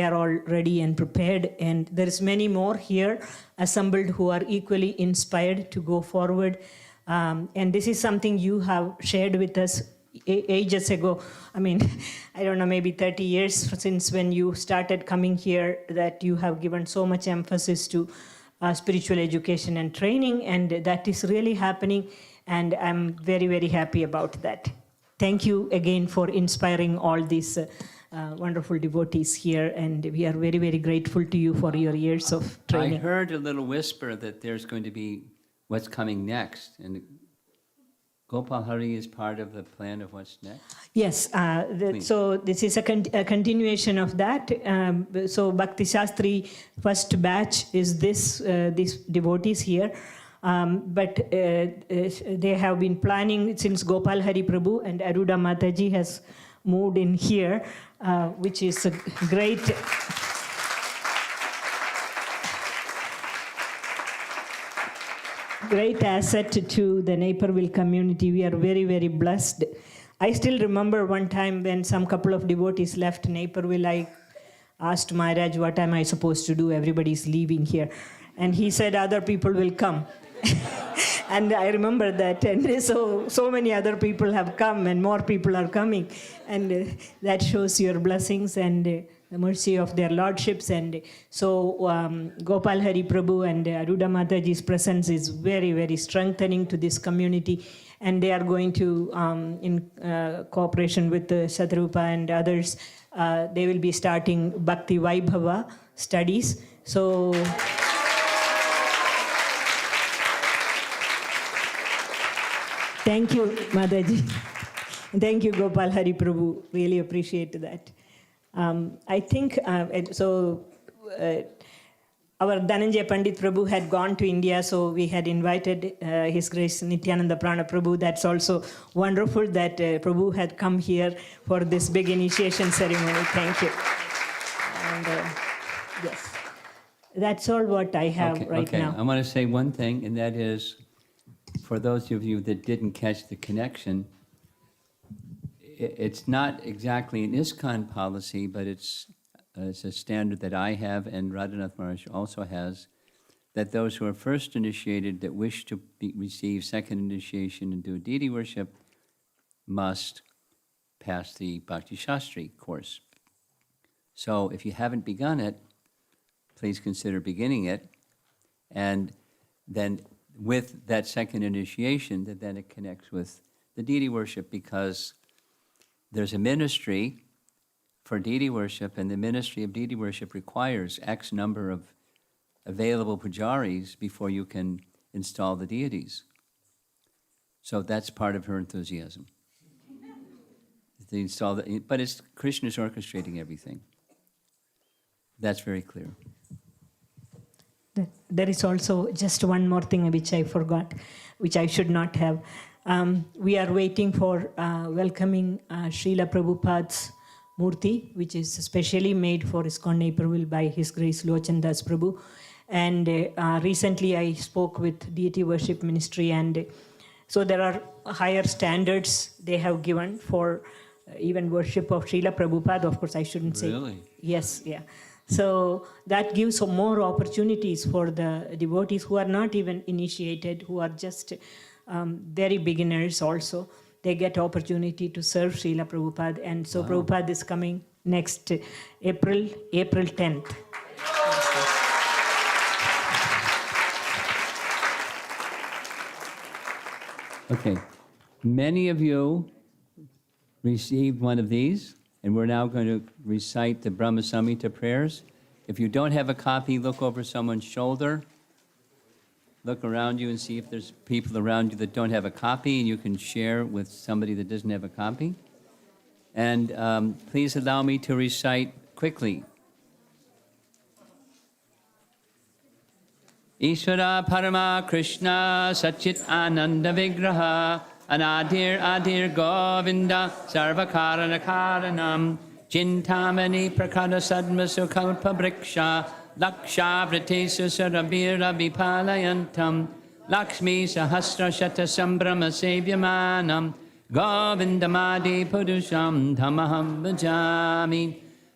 Speaker 2: are all ready and prepared. And there is many more here assembled who are equally inspired to go forward. And this is something you have shared with us ages ago. I mean, I don't know, maybe 30 years since when you started coming here, that you have given so much emphasis to spiritual education and training, and that is really happening. And I'm very, very happy about that. Thank you again for inspiring all these wonderful devotees here, and we are very, very grateful to you for your years of training.
Speaker 1: I heard a little whisper that there's going to be what's coming next, and Gopal Hari is part of the plan of what's next?
Speaker 2: Yes, so this is a continuation of that. So Bhakti Shastri first batch is these devotees here. But they have been planning since Gopal Hari Prabhu and Aruda Mataji has moved in here, which is a great asset to the Naperville community. We are very, very blessed. I still remember one time when some couple of devotees left Naperville, I asked Maharaj, what am I supposed to do? Everybody's leaving here. And he said, other people will come. And I remember that. And so many other people have come and more people are coming. And that shows your blessings and the mercy of their lordships. And so Gopal Hari Prabhu and Aruda Mataji's presence is very, very strengthening to this community. And they are going to, in cooperation with Shatrupa and others, they will be starting Bhakti Vaibhava studies. So thank you, Mataji. Thank you, Gopal Hari Prabhu. Really appreciate that. I think, our Dhananjay Pandit Prabhu had gone to India, so we had invited His Grace Nityananda Prana Prabhu. That's also wonderful that Prabhu had come here for this big initiation ceremony. Thank you. And yes, that's all what I have right now.
Speaker 1: I want to say one thing, and that is, for those of you that didn't catch the connection, it's not exactly an ISKCON policy, but it's a standard that I have and Radhanath Maharaj also has, that those who are first initiated that wish to receive second initiation and do deity worship must pass the Bhakti Shastri course. So if you haven't begun it, please consider beginning it. And then with that second initiation, that then it connects with the deity worship, because there's a ministry for deity worship, and the ministry of deity worship requires X number of available pujaris before you can install the deities. So that's part of her enthusiasm. But it's Krishna's orchestrating everything. That's very clear.
Speaker 2: There is also just one more thing which I forgot, which I should not have. We are waiting for welcoming Srila Prabhupada's Murti, which is specially made for ISKCON Naperville by His Grace Lochan Das Prabhu. And recently I spoke with Deity Worship Ministry, and so there are higher standards they have given for even worship of Srila Prabhupada. Of course, I shouldn't say.
Speaker 1: Really?
Speaker 2: Yes, yeah. So that gives some more opportunities for the devotees who are not even initiated, who are just very beginners also. They get opportunity to serve Srila Prabhupada. And so wow. Prabhupada is coming next April 10th.
Speaker 1: Okay, many of you received one of these, and we're now going to recite the Brahma Samhita prayers. If you don't have a copy, look over someone's shoulder. Look around you and see if there's people around you that don't have a copy, and you can share with somebody that doesn't have a copy. And please allow me to recite quickly. Ishvara Parama Krishna Satchit Ananda Vigraha Anadir Adir Govinda Sarvakarana Karanam Chintamani Prakara Sadmasu Kalpa Briksha Lakshavratesu Sarabhira Vipalayantam Lakshmi Sahasra Shata Sambrama Sevyamanam Govindamadi Purusham Dhamaham Bhajami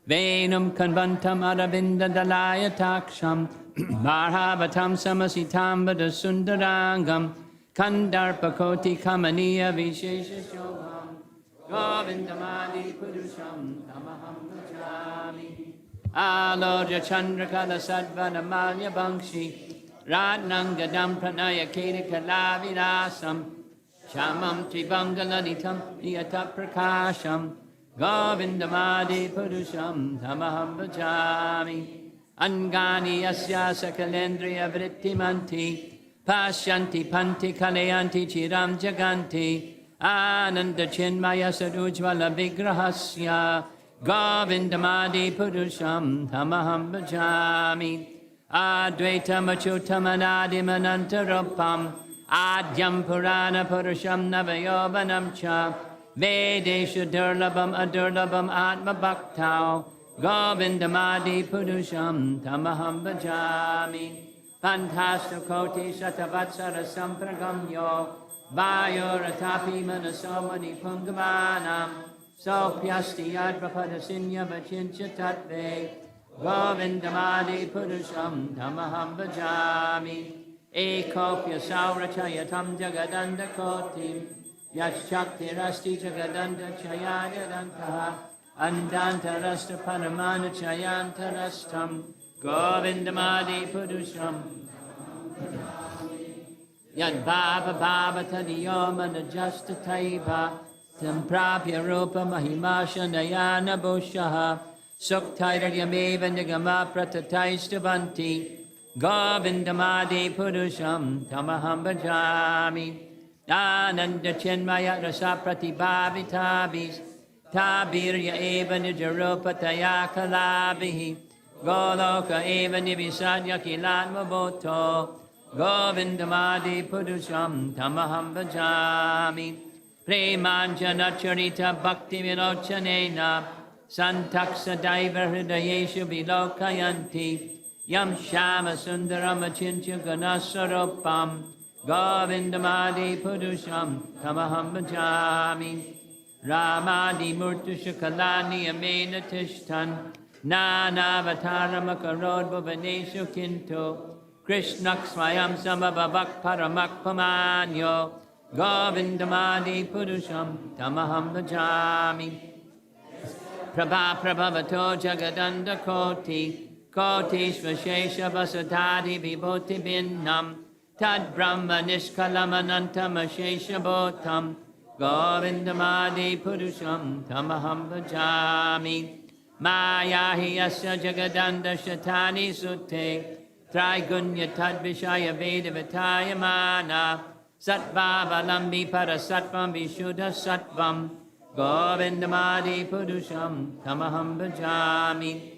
Speaker 1: Venum Kanvantam Aravinda Dalaya Taksham Marhavatam Samasitam Sundarangam Kandarpakoti Kamaniya Vishesha Shobham Govindamadi Purusham Dhamaham Bhajami Alodya Chandrakala Sadvana Malya Bangshi Radnangadam Pranaya Kedika Lavirasam Shamam Tribangalanitam Niyata Prakasham Govindamadi Purusham Dhamaham Bhajami Angani Asya Sakalendriya Vrittimanti Pashyanti panti kalayanti chiram jaganti Ananda chinmaya sarujvala vigrahasya Govindamadi purusham tamaham bhajami Advaitam achyutamanadi manantarupam Adyam purana purusham navayovanam cha Vedeshu durlabam adurlabam atma bhaktao Govindamadi purusham tamaham bhajami Pantashtakoti Shatavatsara Sampragamyo Vayoratapi Manasomani Pungamanam Sopyasti Yadvapadasinya Vachincha Tatve Govindamadi Purusham Tamaham Bhajami Ekopya Saurachayatam Jagadanda Kotim Yachakti Rasti Jagadanda Chayadantaha Andanta Rasta Paramana Chayanta Rastam Govindamadi Purusham Yad Baba Baba Tadiyoma Najasta Taiva Samprapya Rupa Mahimasha Nayana Bushaha Suktaira Yameva Nigama Pratataishtavanti Govindamadi Purusham Tamaham Bhajami Ananda Chinmaya Rasa Pratibhavitabis Tabirya Eva Nijarupa Tayakalabihi Goloka eva nivisadya kilatma bhoto Govindamadi purusham tamaham bhajami Premanjana charita bhakti vinochanena Santaksa daiva hridayeshu vilokayanti Yam shama sundaram achincha ganasarupam Govindamadi purusham tamaham bhajami Ramadi murtu shakalani amena tishtan Nanavataram bhuvaneshu kinto Krishnak swayam samabhavak paramak pamanyo Govindamadi purusham tamaham bhajami Prabha prabhavato jagadanda koti Koti svashesha vasatadi vibhoti binnam Tad brahma nishkalam anantam ashesha bhotam Govindamadi purusham tamaham bhajami Maya hi yasya jagadanda shatani sute Trigunya tadvishaya veda vitaya mana Sattva valambi parasatvam vishuddha sattvam Govindamadi purusham tamaham bhajami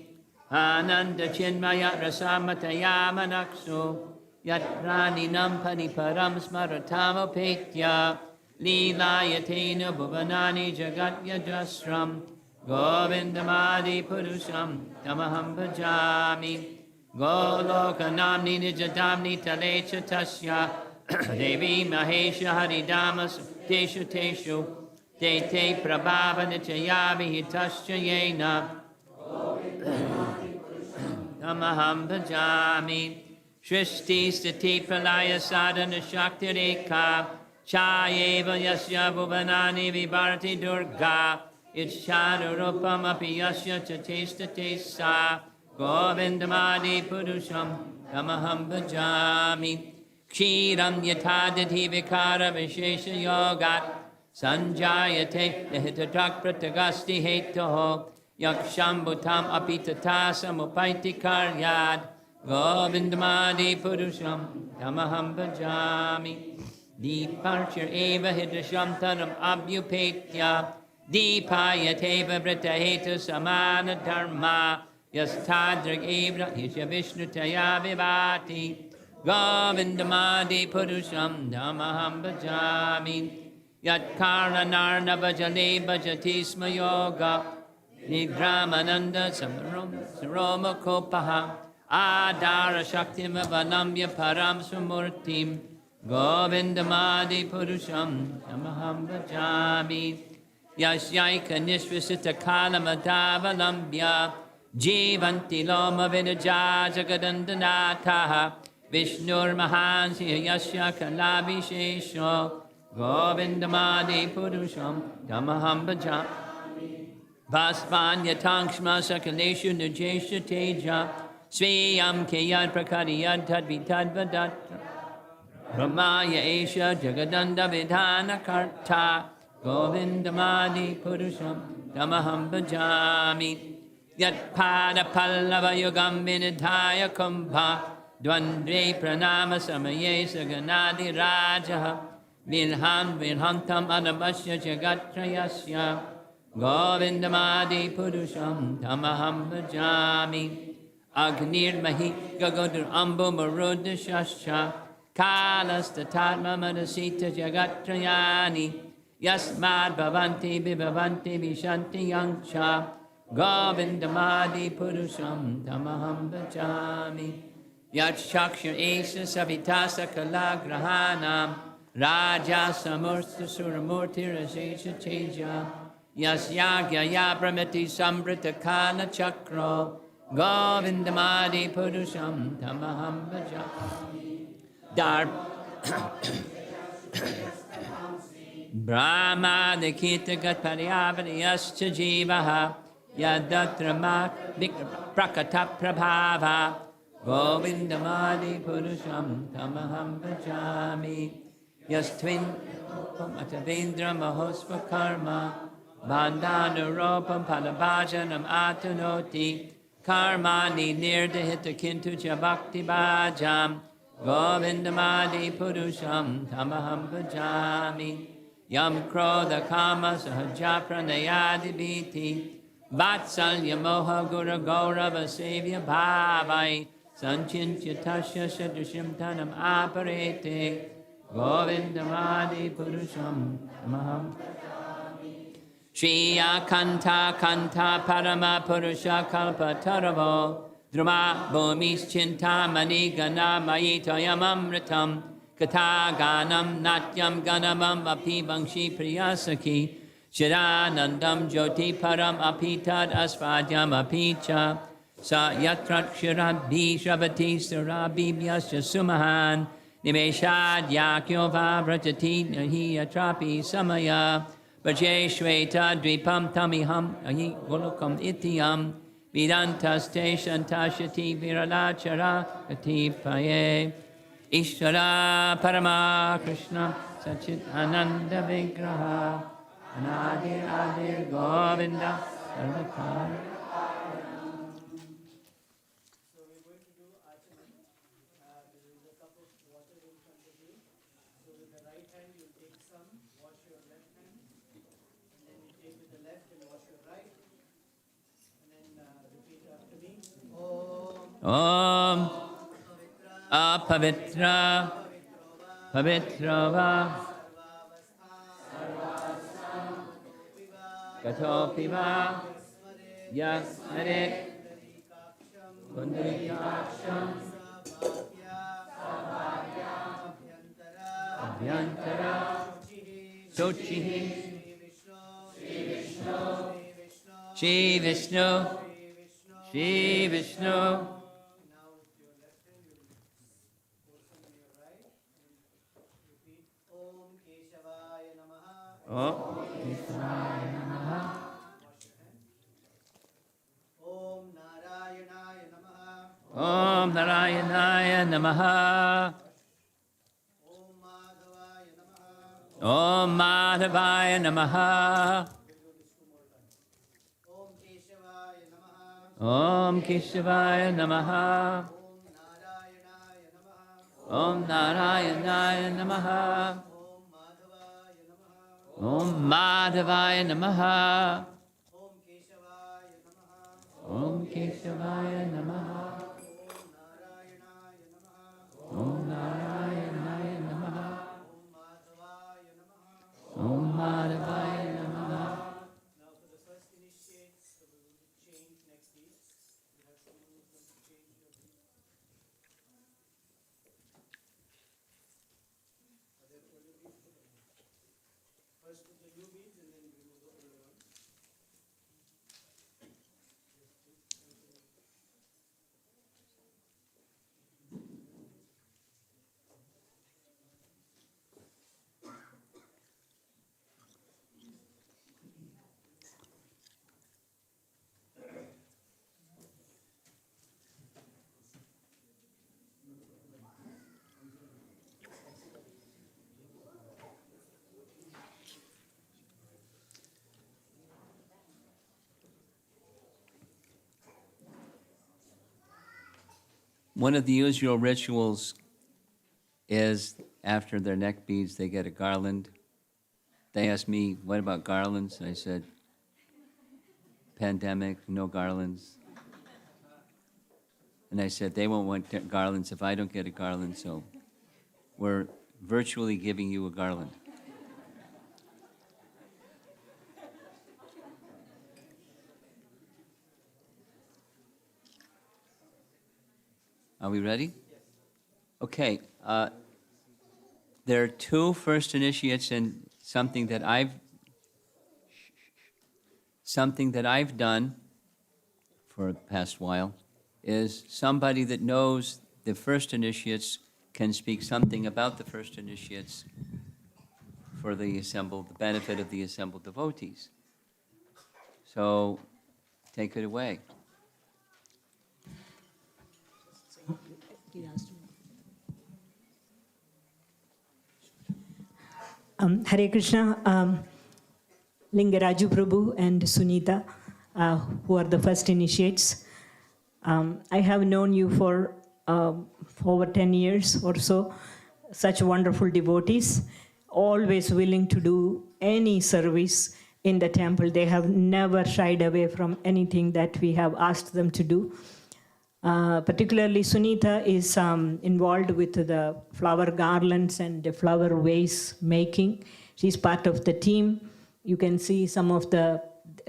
Speaker 1: Ananda chinmaya rasamataya manaksu Yat praninam paniparam smaratam upetya Leelayatena bhuvanani jagatya jasram Govindamadi purusham tamaham bhajami Golokanamni nijadamni talecha tasya Devi mahesha haridamas teshu teshu Te te prabhava nichayavi hitasya yena Tamaham bhajami Shristi stiti pralaya sadhana shakti rekha Chayeva yasya bhuvanani vibharti durga Itshadurupam api yasya chateshtate sa Govindamadi purusham tamaham bhajami Kshiram yatadati vikara vishesha yogat Sanjayate nehitatak pratagasti hetoho Yakshambhutam api tatasam upaiti karyad Govindamadi purusham tamaham bhajami Departure eva hidasham taram abhyupetya Deepayateva vritahetu samana dharma Yastadrig evra isya vishnu taya vivati Govindamadi purusham tamaham bhajami Yat karanarna bhajale bhajati sma yoga Nigramananda saroma kopaha Adara shaktim avanamya param sumurtim Govindamadi purusham tamaham bhajami Yashyaika nishvasita kalamadhavalambya Jivanti loma vinaja jagadandanataha Vishnur mahansi yasya kalabhishesho Govindamadi purusham tamaham bhajami Vasvanya tankshma sakaleshu nujesha teja Sviyam kiyad prakariyad tadvitad vadatra Ramaya esha jagadanda vidhana karta Govindamadi purusham tamaham bhajami Yat pada pallava yugam vinidhaya kumbha Dvandre pranama samaye saganadi rajaha Vilhantam adabasya jagatrayasya Govindamadi purusham tamaham bhajami Agnir mahi gagodur ambu marudha shasha Kalastatatma madasita jagatrayani Yasmad bhavanti bhivanti vishanti yanksha Govindamadi purusham tamaham bhajami Yat shaksha esa savitasa kalagrahanam Raja samurtha suramurti rasesha teja Yasyagya yabramati sambrita kana chakro Govindamadi purusham tamaham bhajami Dar Brahma Nikita Gatparyavadiyascha Jivaha Yadatrama Prakata Prabhava Govindamadi Purusham Tamaham Bhajami Yastvin Atavendra Mahosva Karma Bandhanurupam Palabhajanam Atanoti Karmani Nirdahita Kintuja Bhakti Bhajam Govindamadi Purusham Tamaham Bhajami Yam Krodha Kama Sahaja Pranayadi Biti Vatsalya Moha Guru Gaurava Sevya Bhavai Sanchintya Tasya Sadrishim Tanam Aparete Govindamadi Purusham Tamaham Shriya Kanta Kanta Parama Purusha Kalpa Taravo Druma Bhumis Chintamani Gana Mayitayam Amritam Kata Ganam Natyam Ganamam Api Bangshi Priyasaki Shiranandam Jyoti Param Apitad Asvadyam Apicha Sa Yatrat Shirad Bhi Shrabati Surabi Vyasya Sumahan Nimeshad Yakyo Vavrajati Nahi Atrapi Samaya Vaje Shweta Dvipam Tamiham Ahi Golokam Ityam Vidantaste Shantashati Viralachara Katipaye Ishvara Parama Krishna Sachit Ananda Vigraha Anadir Adir Govinda Sarvakar.
Speaker 3: So we're going to do Achanam. There is a cup of water in front of you. So with the right hand you'll take some, wash your left hand. And then you take with the left and wash your right. And then repeat after me.
Speaker 1: Om Apavitra Pavitrava Gatopiva Yasmare Kundrikaksham Abhyantara Sochihi Shri Vishnu Shri Vishnu
Speaker 3: Now with your left hand you will pour some in your right. And repeat Om Keshavaya Namaha.
Speaker 1: Om
Speaker 3: Wash your hands. Om Narayanaya Namaha.
Speaker 1: Om Narayanaya Namaha
Speaker 3: Om Madhavaya Namaha.
Speaker 1: Om Madhavaya Namaha
Speaker 3: We'll do this two more times. Om Keshavaya Namaha.
Speaker 1: Om Keshavaya Namaha
Speaker 3: Om Narayanaya Namaha.
Speaker 1: Om Narayanaya Namaha
Speaker 3: Om Madhavaya Namaha.
Speaker 1: Om Madhavaya Namaha
Speaker 3: Om Keshavaya Namaha.
Speaker 1: Om Keshavaya Namaha
Speaker 3: Om Narayanaya
Speaker 1: Om Narayanaya
Speaker 3: Namaha.
Speaker 1: Namaha
Speaker 3: Om
Speaker 1: Om
Speaker 3: Madhavaya Namaha.
Speaker 1: Madhavaya Namaha
Speaker 3: Now for the first initiate, so we will change next week. We have someone who's going to change your beat. Are there older beats? First with the new beats and then remove the older ones.
Speaker 1: One of the usual rituals is after their neck beads, they get a garland. They asked me, what about garlands? And I said, pandemic, no garlands. And I said, they won't want garlands if I don't get a garland, so we're virtually giving you a garland. Are we ready? Okay. There are two first initiates, and something that I've done for the past while is somebody that knows the first initiates can speak something about the first initiates for the benefit of the assembled devotees. So, take it away.
Speaker 2: Hare Krishna, Lingaraju Prabhu and Sunita, who are the first initiates. I have known you for over 10 years or so, such wonderful devotees, always willing to do any service in the temple. They have never shied away from anything that we have asked them to do. Particularly Sunita is involved with the flower garlands and the flower vase making. She's part of the team. You can see some of the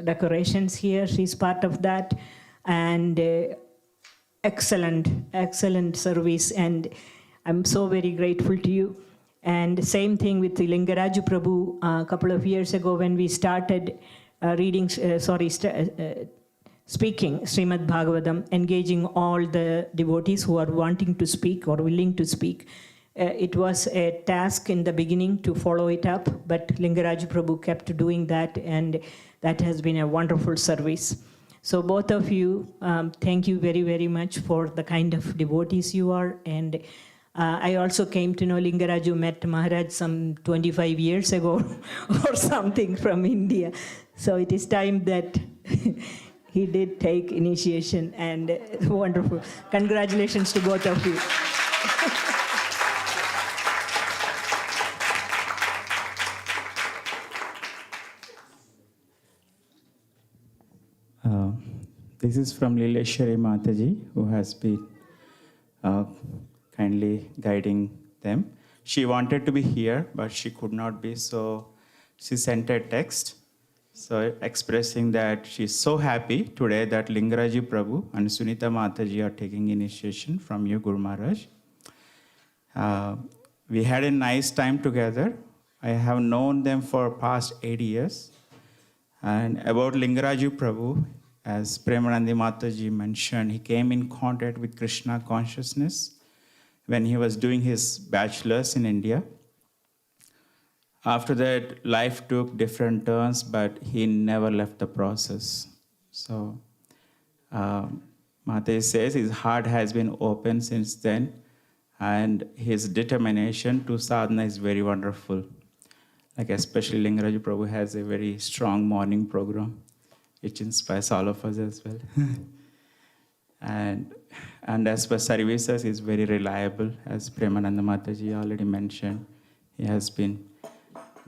Speaker 2: decorations here. She's part of that. And excellent service. And I'm so very grateful to you. And same thing with the Lingaraju Prabhu. A couple of years ago when we started speaking Srimad Bhagavatam, engaging all the devotees who are wanting to speak or willing to speak. It was a task in the beginning to follow it up, but Lingaraj Prabhu kept doing that, and that has been a wonderful service. So both of you, thank you very, very much for the kind of devotees you are. And I also came to know Lingaraju met Maharaj some 25 years ago or something from India. So it is time that he did take initiation, and wonderful. Congratulations to both of you.
Speaker 4: This is from Lileshwari Mataji, who has been kindly guiding them. She wanted to be here, but she could not be, so she sent a text. So expressing that she's so happy today that Lingaraji Prabhu and Sunita Mataji are taking initiation from you, Guru Maharaj. We had a nice time together. I have known them for past 8 years. And about Lingaraji Prabhu, as Premanandi Mataji mentioned, he came in contact with Krishna consciousness when he was doing his bachelor's in India. After that, life took different turns, but he never left the process. So, Mataji says his heart has been open since then, and his determination to sadhana is very wonderful. Like especially Lingaraja Prabhu has a very strong morning program, which inspires all of us as well. and as per services, he's very reliable, as Premananda Mataji already mentioned. He has been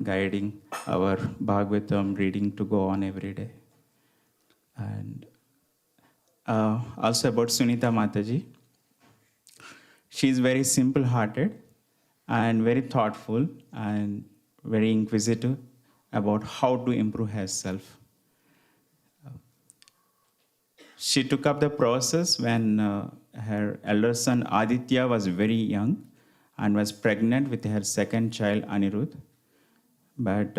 Speaker 4: guiding our Bhagavatam reading to go on every day. And also about Sunita Mataji, she's very simple-hearted and very thoughtful and very inquisitive about how to improve herself. She took up the process when her elder son Aditya was very young and was pregnant with her second child Anirudh. But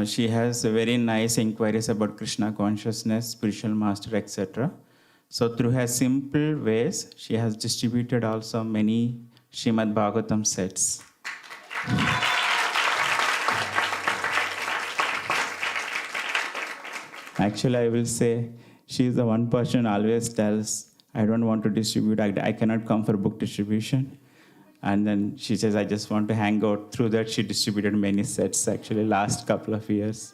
Speaker 4: she has very nice inquiries about Krishna consciousness, spiritual master, etc. So through her simple ways, she has distributed also many Srimad Bhagavatam sets. Actually, I will say she is the one person who always tells, I don't want to distribute, I cannot come for book distribution. And then she says, I just want to hang out. Through that, she distributed many sets, actually, last couple of years.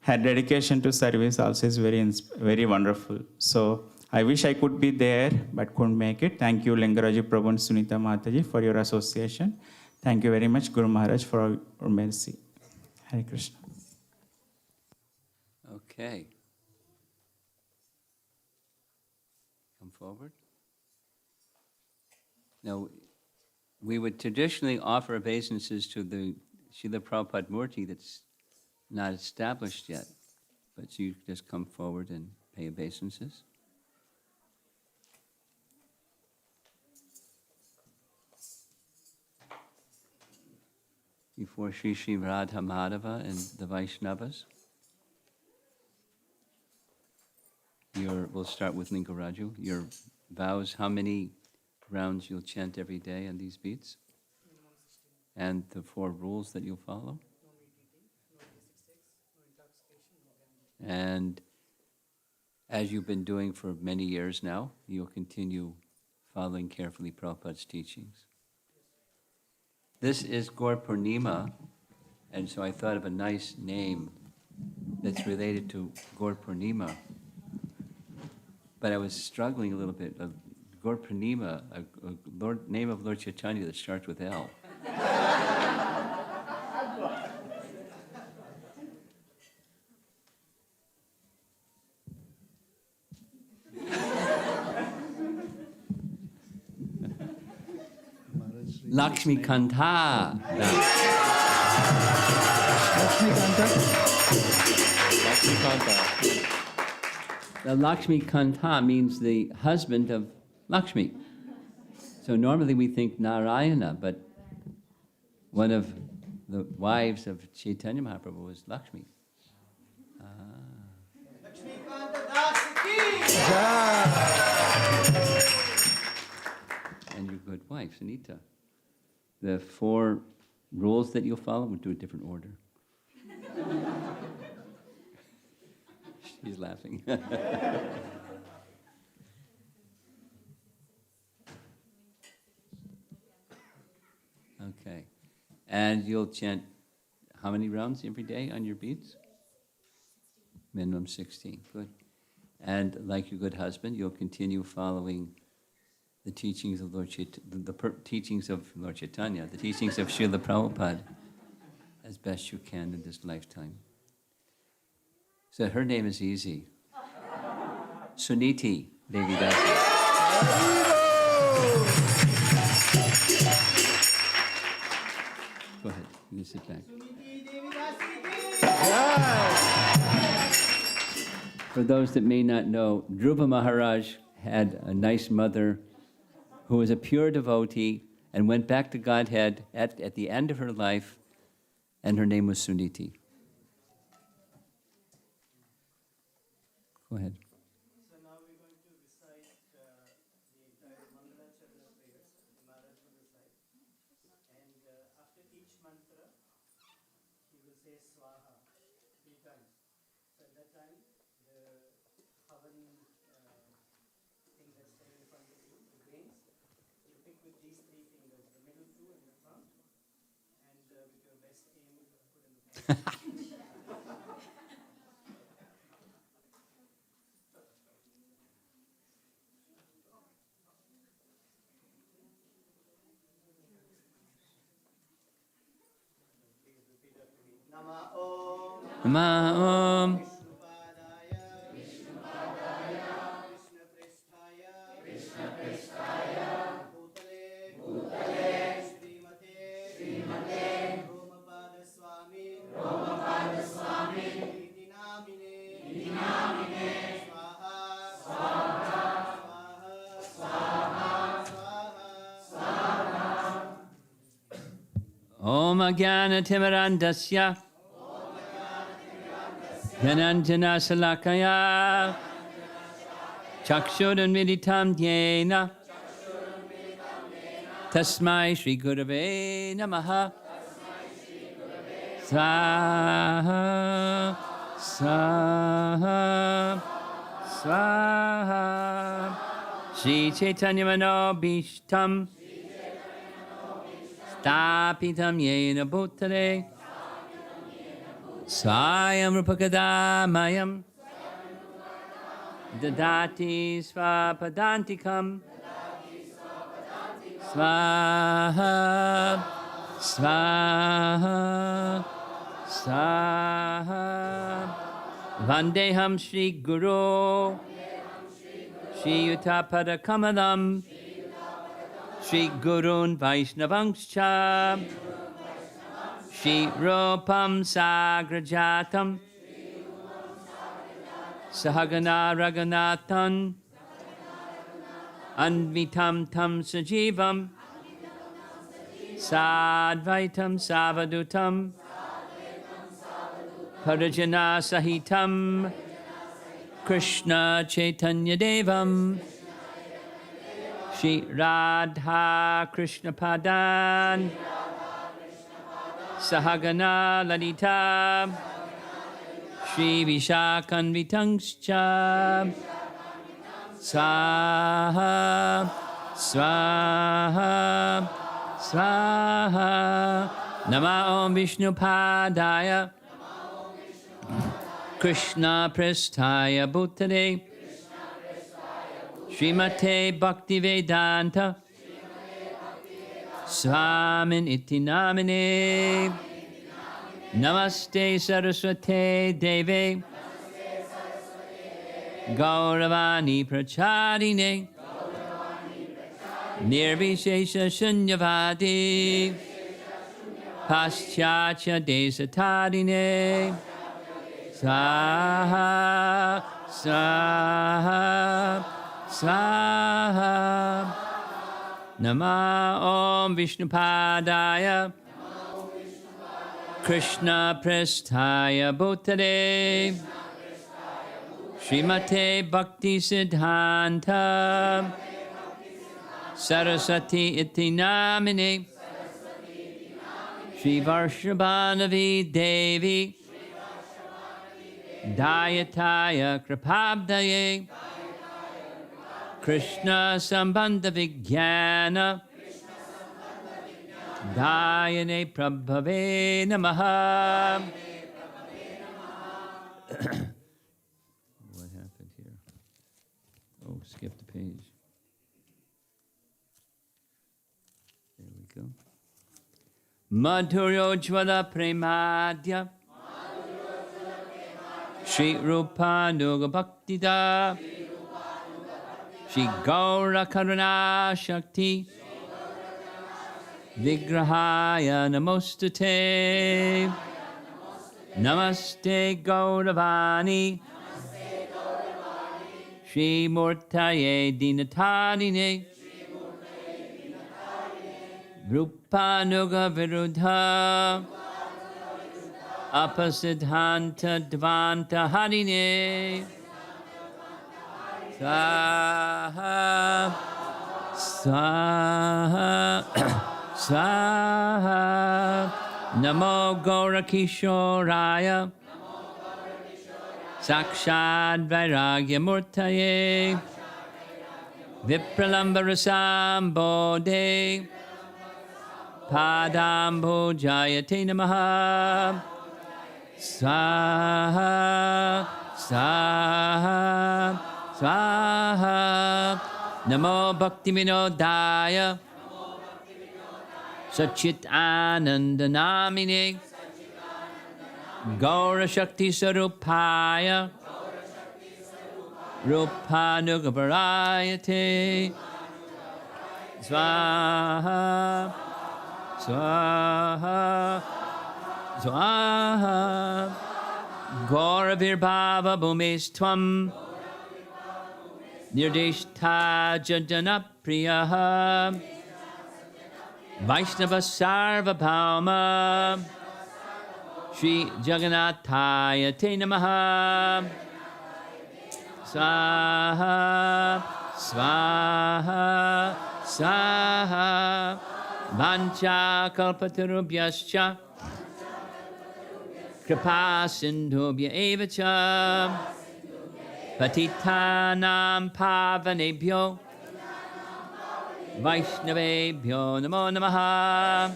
Speaker 4: her dedication to service also is very wonderful. So I wish I could be there, but couldn't make it. Thank you, Lingaraji Prabhu and Sunita Mataji, for your association. Thank you very much, Guru Maharaj, for your mercy. Hare Krishna.
Speaker 1: Okay. Come forward. Now, we would traditionally offer obeisances to the Srila Prabhupada Murti that's not established yet, but you just come forward and pay obeisances. Before Sri Radha Madhava and the Vaishnavas. We'll start with Lingaraju. Your vows, how many rounds you'll chant every day on these beats? And the 4 rules that you'll follow? And as you've been doing for many years now, you'll continue following carefully Prabhupada's teachings. This is Gaura Purnima, and so I thought of a nice name that's related to Gaura Purnima. But I was struggling a little bit. Gaura Purnima, a name of Lord Chaitanya that starts with L. Lakshmi Kanta. Lakshmi Kanta. The Lakshmi Kanta means the husband of Lakshmi. So normally we think Narayana, but one of the wives of Chaitanya Mahaprabhu was Lakshmi. And your good wife, Sunita. The 4 rules that you'll follow, we'll do a different order. She's laughing. Okay. And you'll chant how many rounds every day on your beads? Minimum 16. Good. And like your good husband, you'll continue following the teachings of teachings of Lord Chaitanya, the teachings of Srila Prabhupada, as best you can in this lifetime. So her name is easy. Suniti Devi Dasi. Go ahead, you can sit back. For those that may not know, Dhruva Maharaj had a nice mother who was a pure devotee and went back to Godhead at the end of her life, and her name was Suniti. Go ahead.
Speaker 3: So now we're going to recite the entire Mangala Charana prayers, the Maharaj will recite. And after each mantra, he will say Swaha 3 times. So at that time, the Havan thing that's there in front of you, the grains, you pick with these 3 fingers, the middle 2 and the front, and with your best aim, you put in the front.
Speaker 1: Nama Om. Om Ajnana Timirandasya Dhananjana Salakaya Chakshurunmilitam Yena Tasmai Shri Gurave Namaha Swaha Swaha Swaha Shri Chaitanya Manobhishtam Stapitam Yena Bhutale Swayam Rupakadamayam Dadati Swapadantikam Swaha Swaha Swaha Vandeham Shri Guru Shri Yuttapada Kamalam Shri Gurun Vaishnavangscha Shri Rupam Sagrajatam Sahagana Raganathan Anvitam Tam Sajivam Sadvaitam Savadutam Parajana Sahitam Krishna Chaitanya Devam Shri Radha Krishna Padan Sahagana Lalita Shri Vishakanvitangscha Swaha Swaha Swaha Nama Om Vishnu Padaya Krishna Prasthaya Bhutale Srimate Bhaktivedanta Swamin Iti Namine Namaste Saraswate Deve Gauravani Pracharine Nirvishesha Shunyavadi Paschatya Desatarine Swaha Swaha Swaha Nama Om Vishnupadaya Krishna Prasthaya Bhutale Srimate Bhakti Siddhanta Saraswati Iti Namine Shri Varshabhanavi Devi Dayataya Kripabdaye Krishna Sambandha Vijnana Dayane Prabhave Namaha. What happened here? Oh, skip the page. There we go. Madhuryojvala Premadya Shri Rupa Nuga Bhaktida Shri Gaura Karuna Shakti Vigrahaya Namostate Namaste Gauravani Shri Murtaye Dinatarine Rupanuga Virudha Apasiddhanta Dvanta Harine Swaha Swaha Swaha Namo Gaura Kishoraya Sakshad Vairagya Murtaye Vipralambarasam Bodhe Padambo Jayate Namaha Swaha Swaha Swaha Namo Bhakti Vinodaya Sachit Ananda Namine Gaura Shakti Sarupaya Rupanuga Varayate Swaha Swaha Swaha Gauravir Bhava Bhumistvam Nirdishta Jadana Priyaha Vaishnava Sarva Bhauma Shri Jagannathaya Te Namaha Swaha Swaha Swaha Vancha Kalpatarubhyascha Kripa Sindhubhya Evacha Patitanam Pavanebhyo Vaishnavebhyo Namo Namaha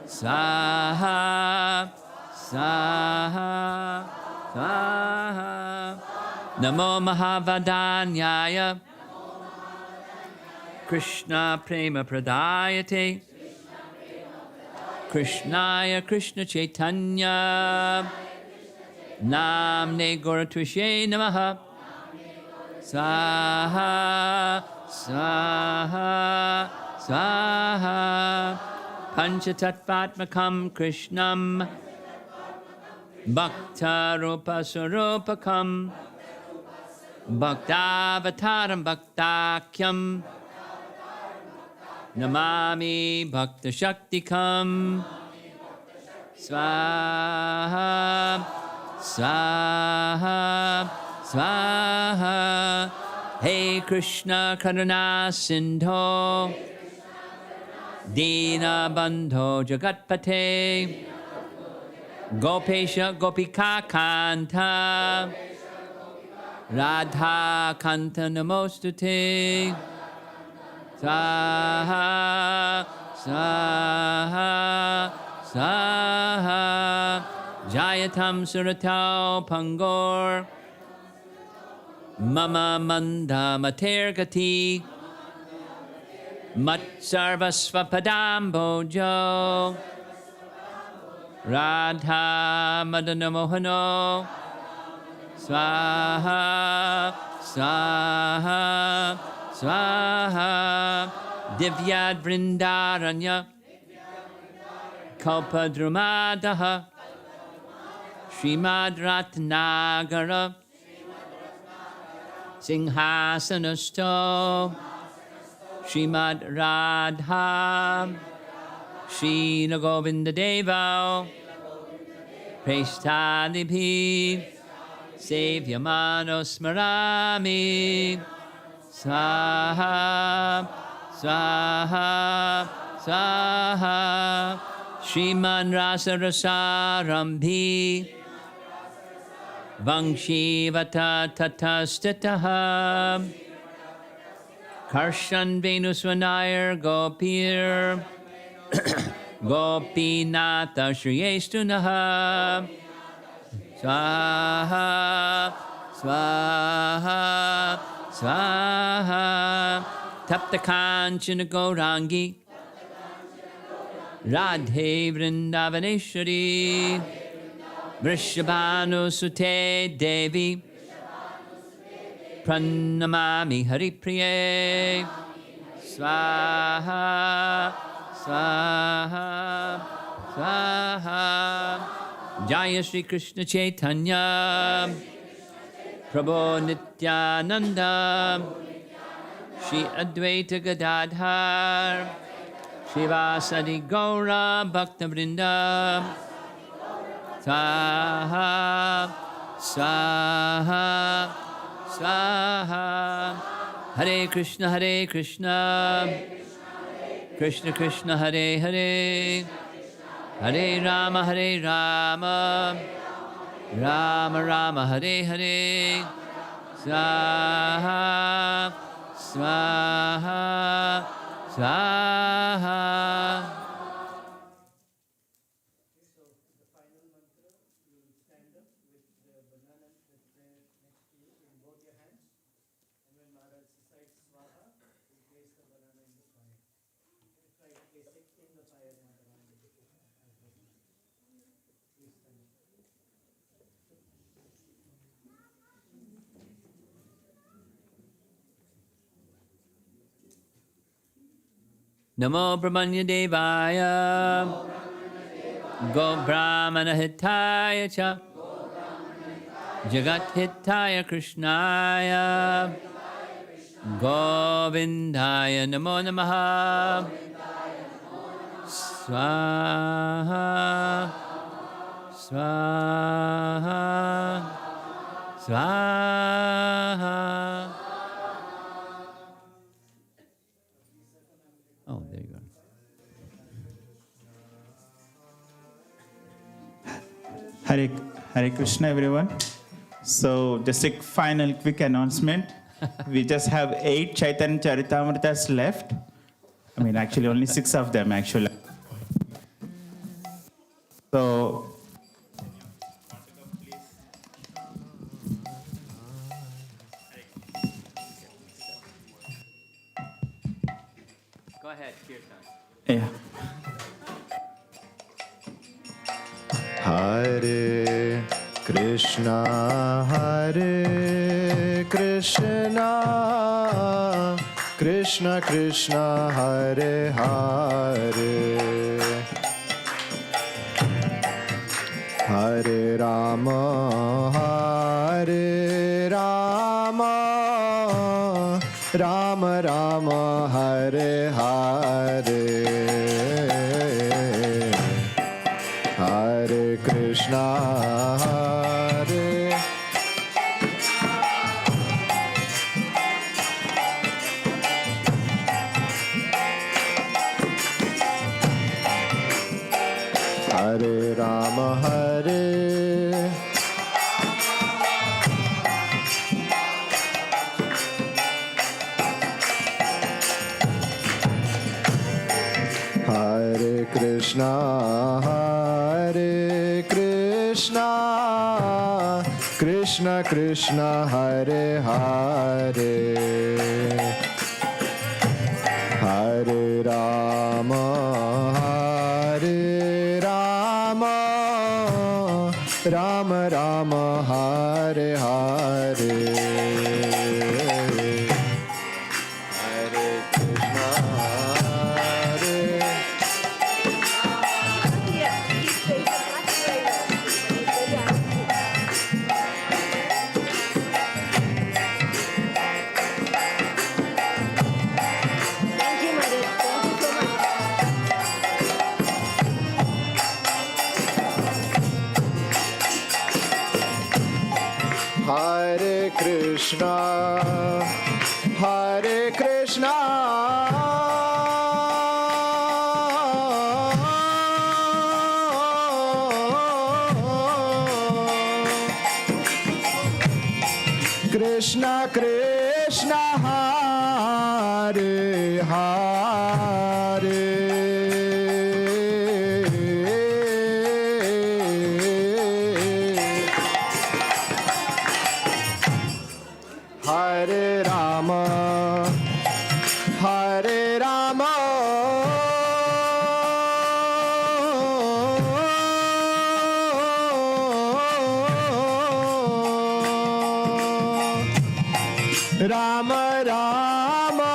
Speaker 1: Swaha Swaha, Swaha. Namo Mahavadanyaya Krishna Prema Pradayate Krishnaya Krishna Chaitanya Namne Gauratvishye Namaha Swaha, Swaha, Swaha. Panchatattvatmakam Krishnam Bhakta Rupa Sarupakam Bhaktavataram Bhaktakyam Namami Bhakta Shaktikam Swaha, Swaha, Swaha. Hey Krishna Karuna Sindho Dina Bandho Jagatpate Gopesha Gopika Kanta Radha Kanta Namostute Swaha, Swaha, Swaha. Jayatam Suratau Pangor Mama Manda Matergati Mat Sarvasva Padam Bojo Radha Madana Mohano Swaha, Swaha, Swaha. Divyad Vrindaranya Kalpadrumadaha Srimad Ratnagara Singhasanasto Srimad Radha Srila Govinda Deva Prestadibhi Sevyamano Smarami Swaha, Swaha, Swaha. Shriman Rasa Rasarambhi Vangshivata Tatastataha Karshan Venuswanayar Gopir Gopinata Shriyestunaha Swaha, Swaha, Swaha. Taptakanchana Gaurangi Radhe Vrindavaneshwari Vrishabhanu Sute Devi Pranamami Haripriye Swaha, Swaha, Swaha. Jaya Shri Krishna Chaitanya Prabhu Nityananda Shri Advaita Gadadhar Shivasadi Gaura Bhakta Vrinda Swaha, Swaha, Swaha. Hare Krishna, Krishna Krishna, Hare Hare, Hare Rama, Rama Rama, Hare Hare. Swaha, Swaha, Swaha.
Speaker 3: So the final mantra, you will stand up with the banana that's there next to you in both your hands. And when Maharaj recites Swaha, you place the banana in the fire. Try to place it in the fire, not around it. Please stand up.
Speaker 1: Namo Brahmanya Devaya Go Brahmana Hitaya Cha Jagat Hitaya Krishnaya Govindaya Namo Namaha Swaha, Swaha, Swaha. Oh, there you go.
Speaker 4: Hare Krishna, everyone. So, just a final quick announcement. We just have 8 Chaitanya Charitamritas left. I mean, actually, only 6 of them, actually. So, Yeah.
Speaker 5: Hare Krishna, Krishna Krishna, Hare Hare, Hare Rama, Rama Rama, Hare Hare, Hare Krishna, Hare Rama, Hare Krishna, Krishna Krishna, Hare Hare, Hare Rama, Rama Rama, Hare Hare, Hare Krishna, Hare Krishna, Hare Krishna, Krishna Krishna, Hare Hare, Hare Rama, Hare Rama, Rama Rama,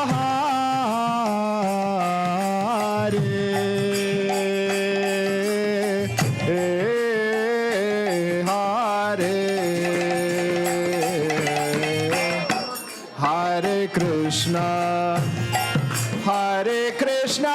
Speaker 5: Hare Krishna, Hare Krishna,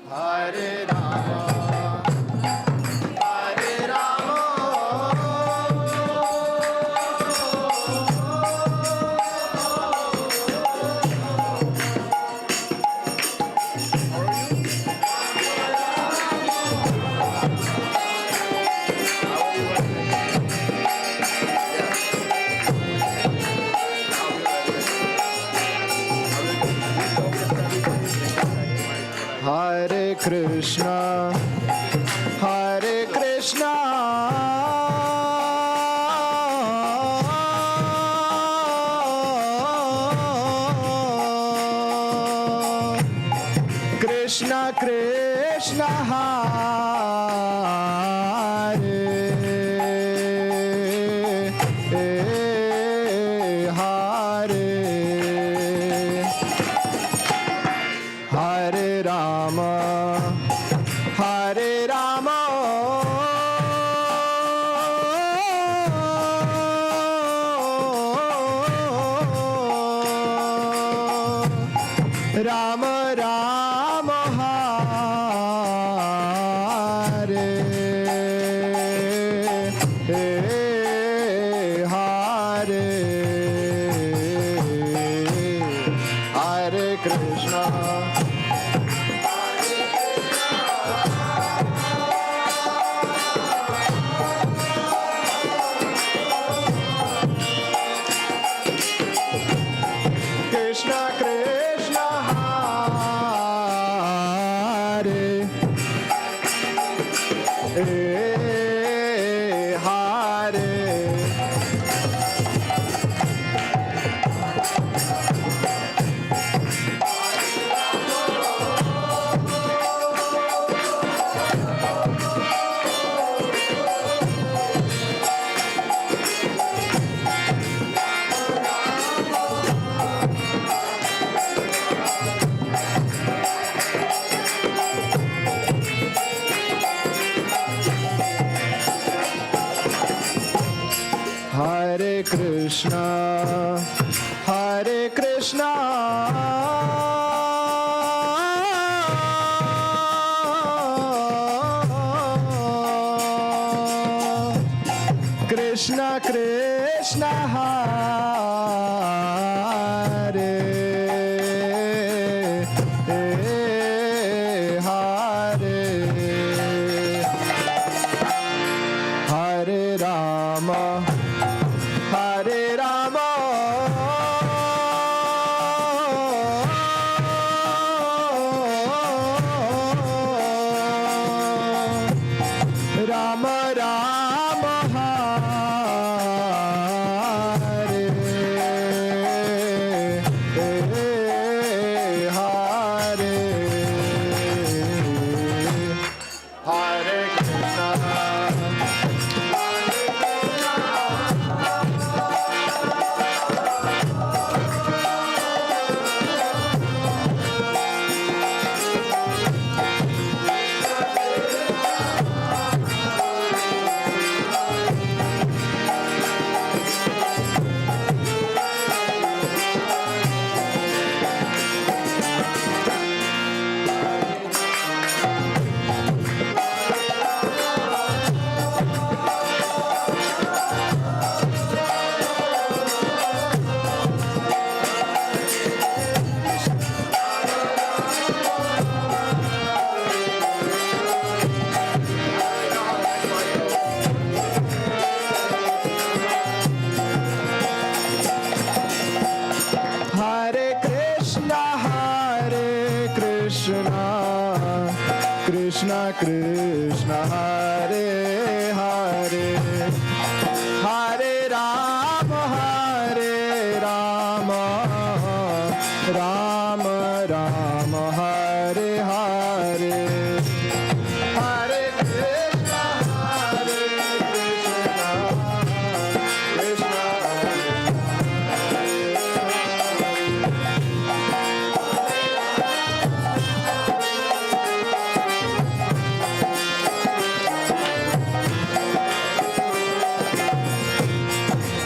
Speaker 5: Hare Rama, Hare Hare Krishna, Hare Krishna, Krishna Krishna, Hare Rama, Hare Rama, Rama Rama, Hare Hare, Hare Krishna, Krishna Krishna Hare Hare. Hare Krishna, Hare Krishna, Krishna Krishna Hare Hare. Hare Rama, Hare Rama, Rama Rama, Hare Hare. Hare Krishna, Hare Krishna, Hare Krishna, Krishna Krishna, Hare Hare, Hare Rama, Hare Rama, Rama Rama, Hare Hare. Hare Krishna, Hare Krishna, Krishna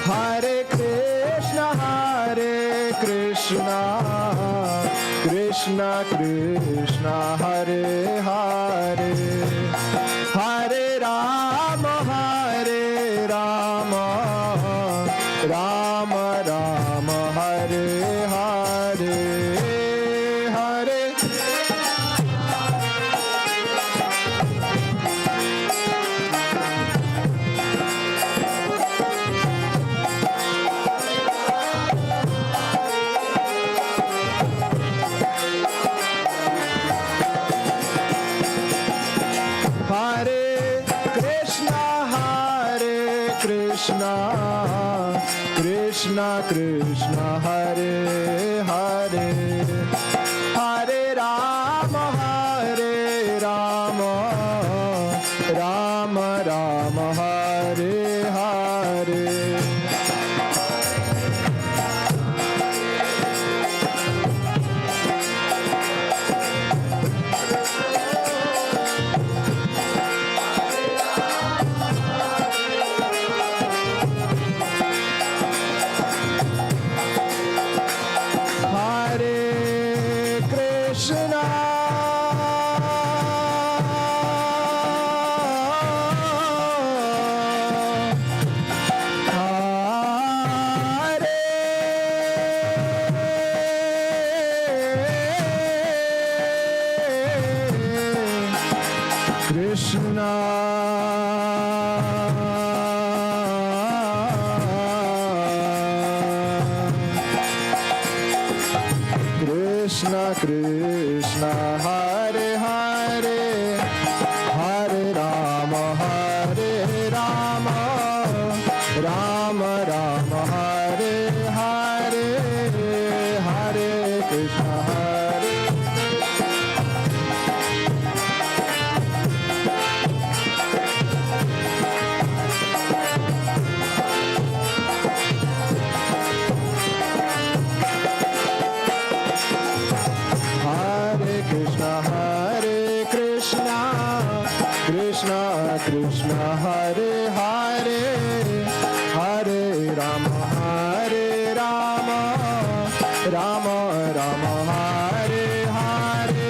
Speaker 5: Hare Krishna, Hare Krishna, Krishna Krishna, Hare Hare, Hare Rama, Hare Rama, Rama Rama, Hare Hare, Hare Hare Krishna, Hare Krishna, Krishna Krishna, Hare Hare, Hare Rama, Hare Rama, Rama Rama, Hare Hare. Hare Krishna Krishna Hare Hare Hare Rama Rama Rama Hare Hare Hare Krishna Hare Hare Krishna Krishna Krishna Hare Hare Hare Rama Rama Rama Hare Hare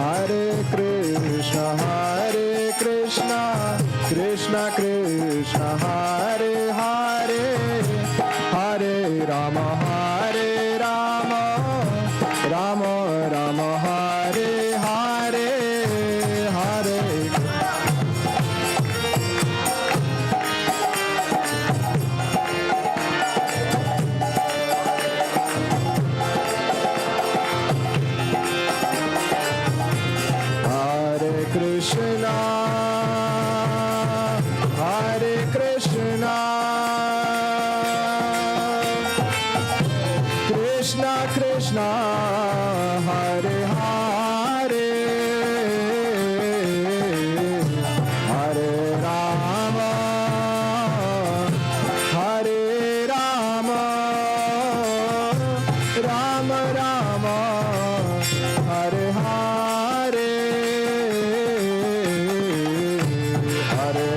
Speaker 5: Hare Krishna Hare Krishna Krishna Krishna Hare Hare Hare Rama Rama Rama Hare Hare Hare Hare Krishna Krishna Krishna Hare Hare Hare Rama Rama Rama Hare Hare Hare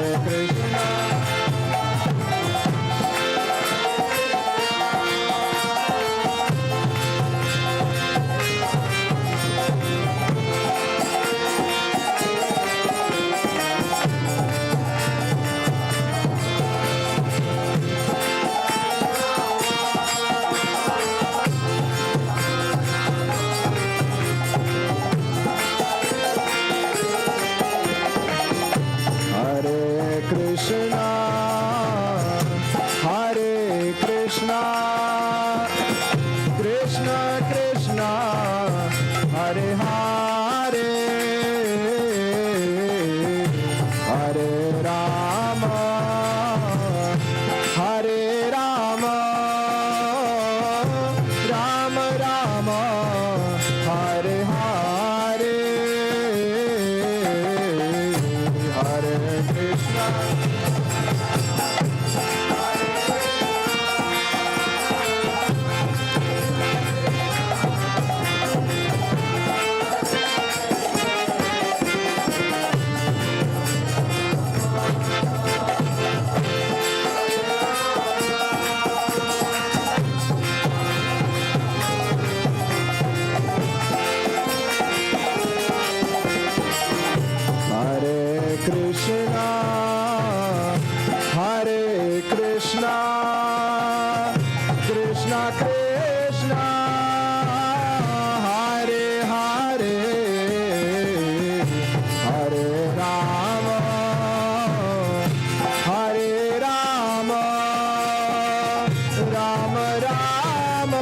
Speaker 5: Krishna Hare Krishna Krishna Krishna Hare Hare Hare Rama Rama Rama Hare Hare Hare Krishna Hare Krishna Krishna Krishna Hare Hare Hare Rama Rama Rama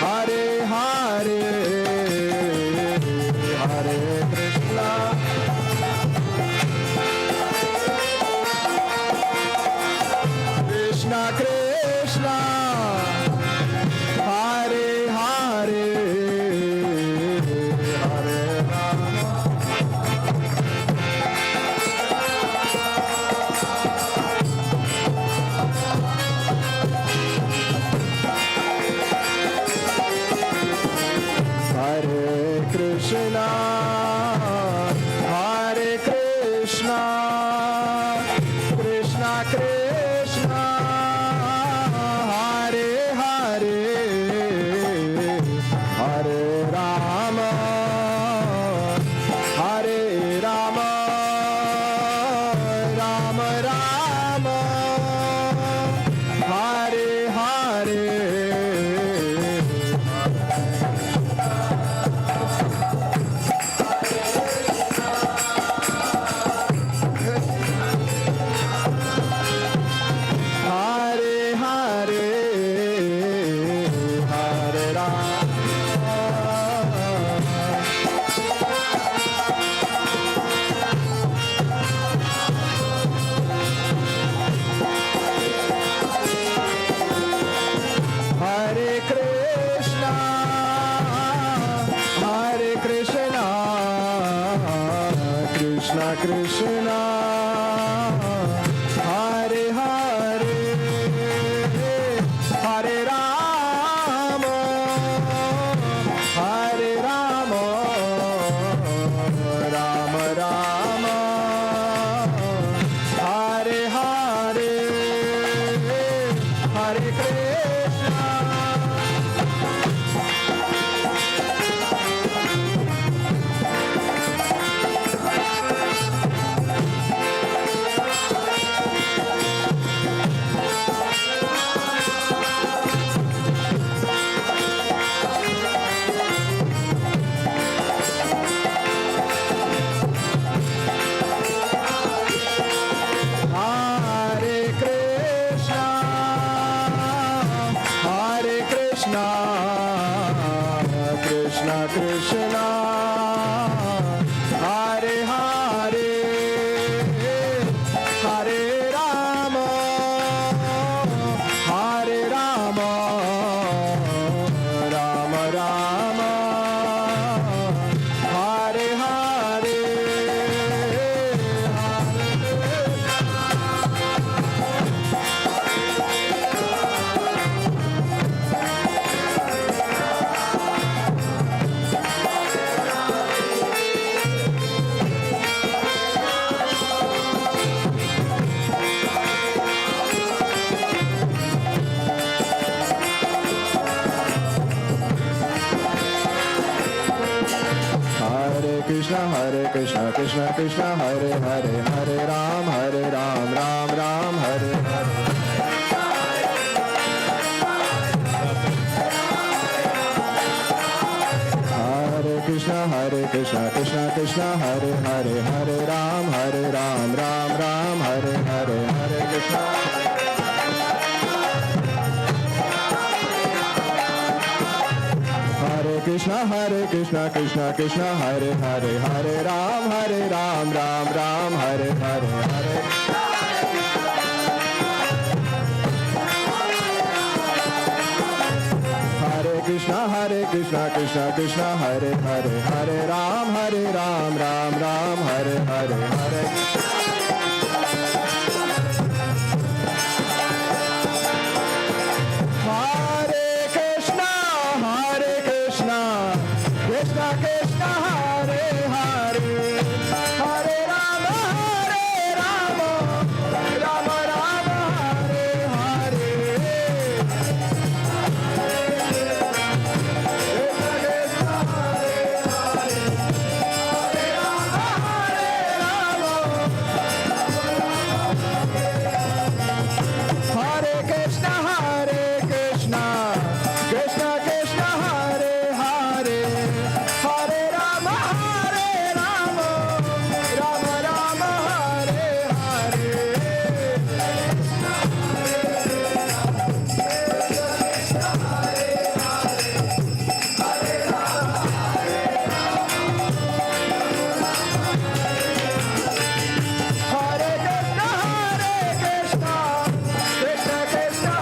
Speaker 5: Hare Hare Hare Krishna Krishna Krishna Hare Hare Hare Rama Hare Krishna Krishna Krishna Hare Hare Hare Rama Rama Rama Hare Hare Krishna, Hare Hare, Hare Rama, Hare Rama, Rama Rama, Hare Hare, Hare Krishna. Hare Krishna, Hare Krishna, Krishna Krishna, Hare Hare, Hare Rama, Hare Rama, Rama Rama, Hare Hare, Hare Krishna, Krishna Krishna, Hare Hare, Hare Ram, Ram Ram, Hare Hare. Hare Krishna, Krishna Krishna, Hare Hare, Hare Ram, Ram Ram, Hare Hare, Hare Krishna. Hare Krishna, Krishna Krishna, Hare Hare, Hare Ram, Ram Ram, Hare Hare, Hare. Hare Krishna, Krishna Krishna, Hare Hare, Hare Ram, Ram Ram, Hare Hare, Hare. Hare Krishna, Krishna Krishna, Hare Hare, Hare Rama, Rama Rama, Hare Hare. Hare Krishna, Krishna Krishna, Hare Hare, Hare Rama, Rama Rama, Hare Hare. Hare Krishna, Krishna Krishna, Hare Hare, Hare Rama, Rama Rama, Hare Hare. Hare Krishna, Krishna Krishna,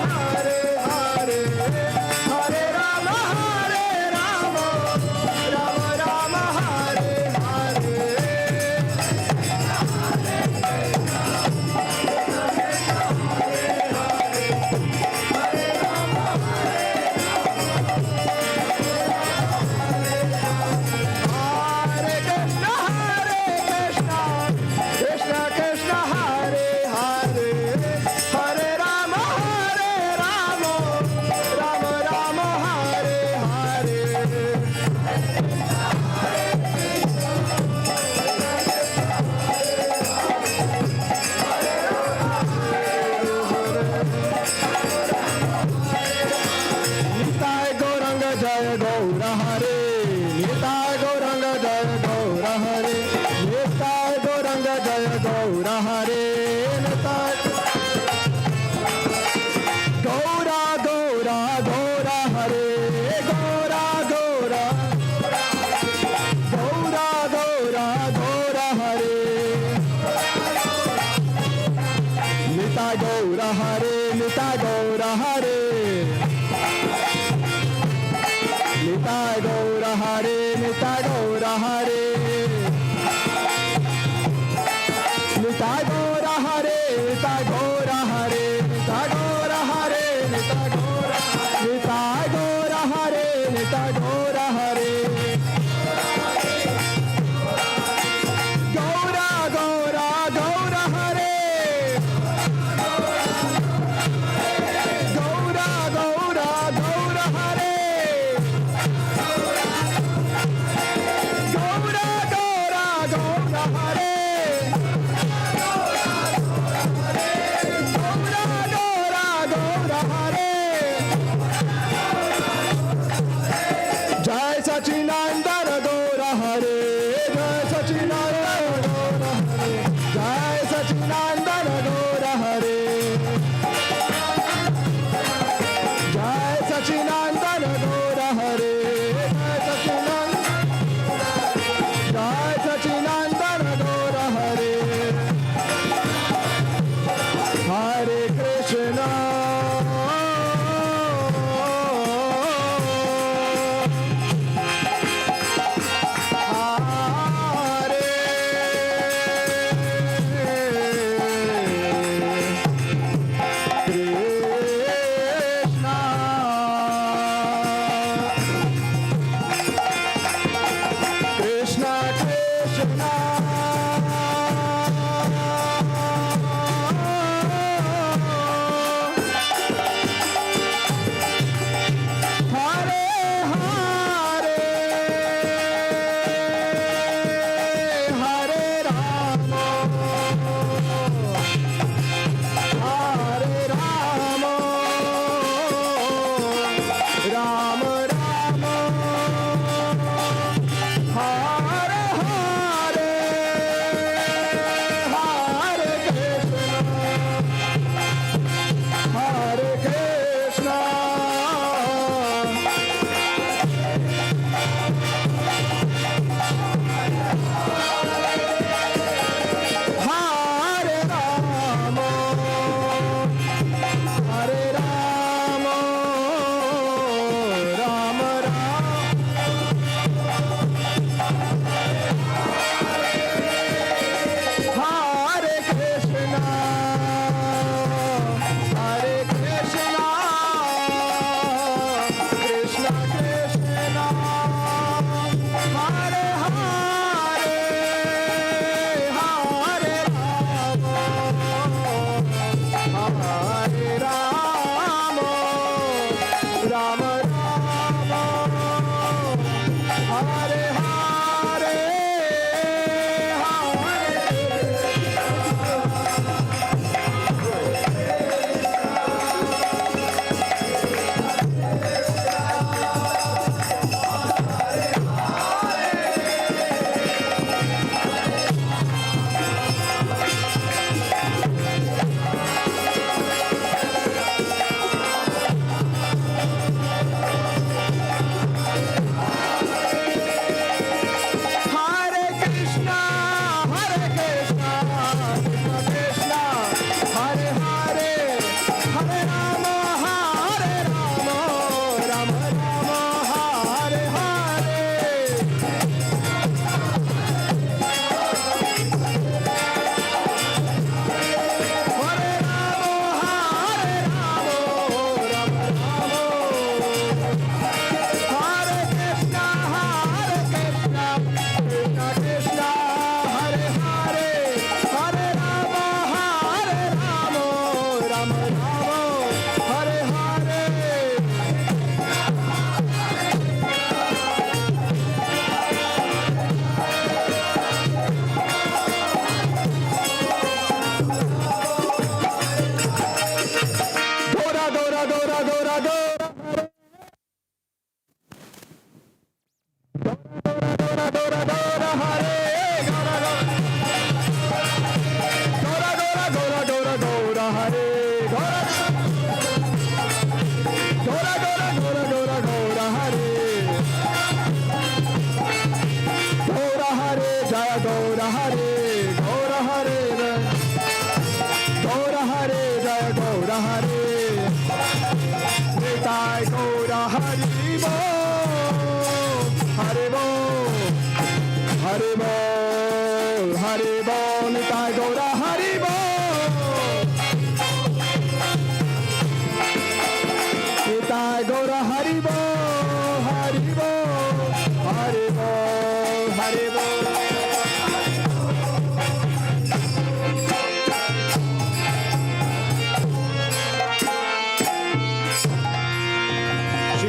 Speaker 5: Hare Hare, Hare Rama, Rama Rama, Hare Hare. Nitai Gauranga Jaya Gaura Hare, Nitai Gauranga Jaya Gaura Hare, Nitai Gauranga Jaya Gaura Hare, Nitai Gaura Gaura Gaura Hare, Gaura Gaura Gaura Gaura Gaura Hare, Nitai Gaura Hare, Nitai Gaura Hare. Nitai Gaura Hare, Nitai Gaura Hare. Krishna.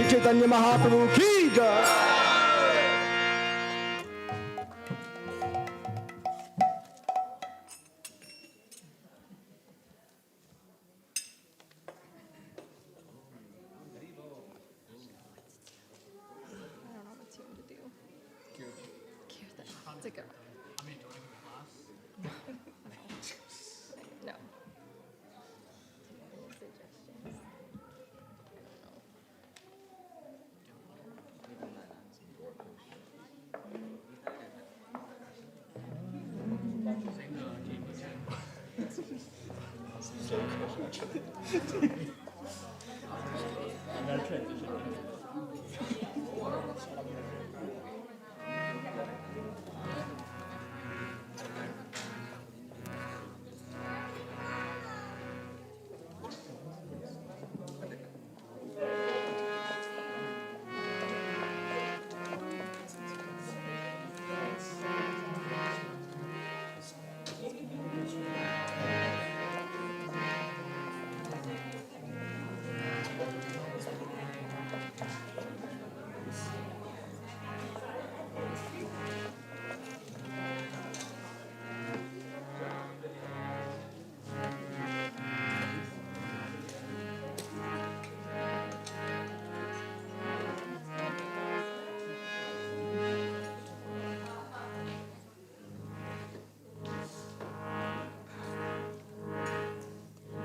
Speaker 5: Chaitanya Mahaprabhu की जय।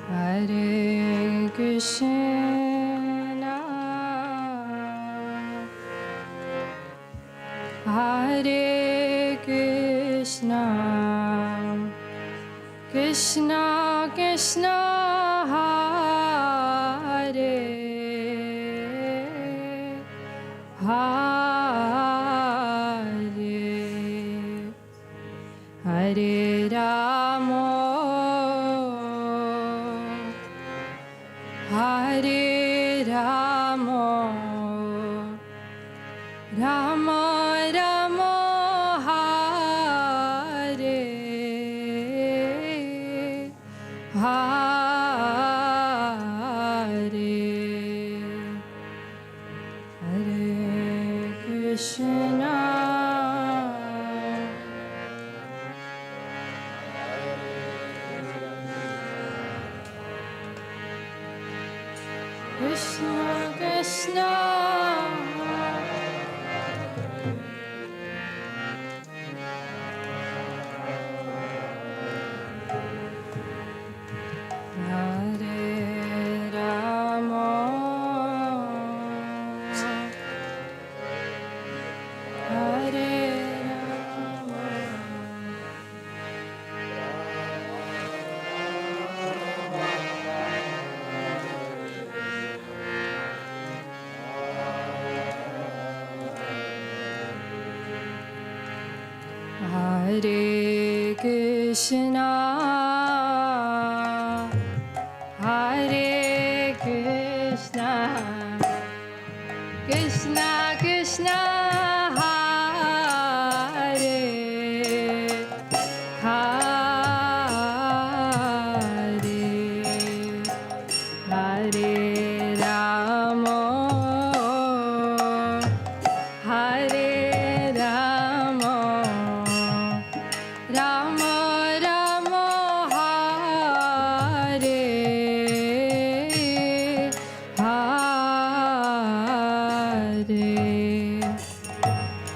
Speaker 6: Hare Krishna, Hare Krishna, Krishna Krishna, Hare Hare, Hare Rama, Hare Rama, Rama Rama, Hare Hare, Hare Krishna, Krishna Krishna, Hare Rama, Hare Rama, Hare Krishna, Hare Krishna, Krishna Krishna, Hare Hare, Hare Rama, Hare Rama, Rama Rama, Hare Hare,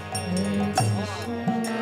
Speaker 6: Hare Krishna.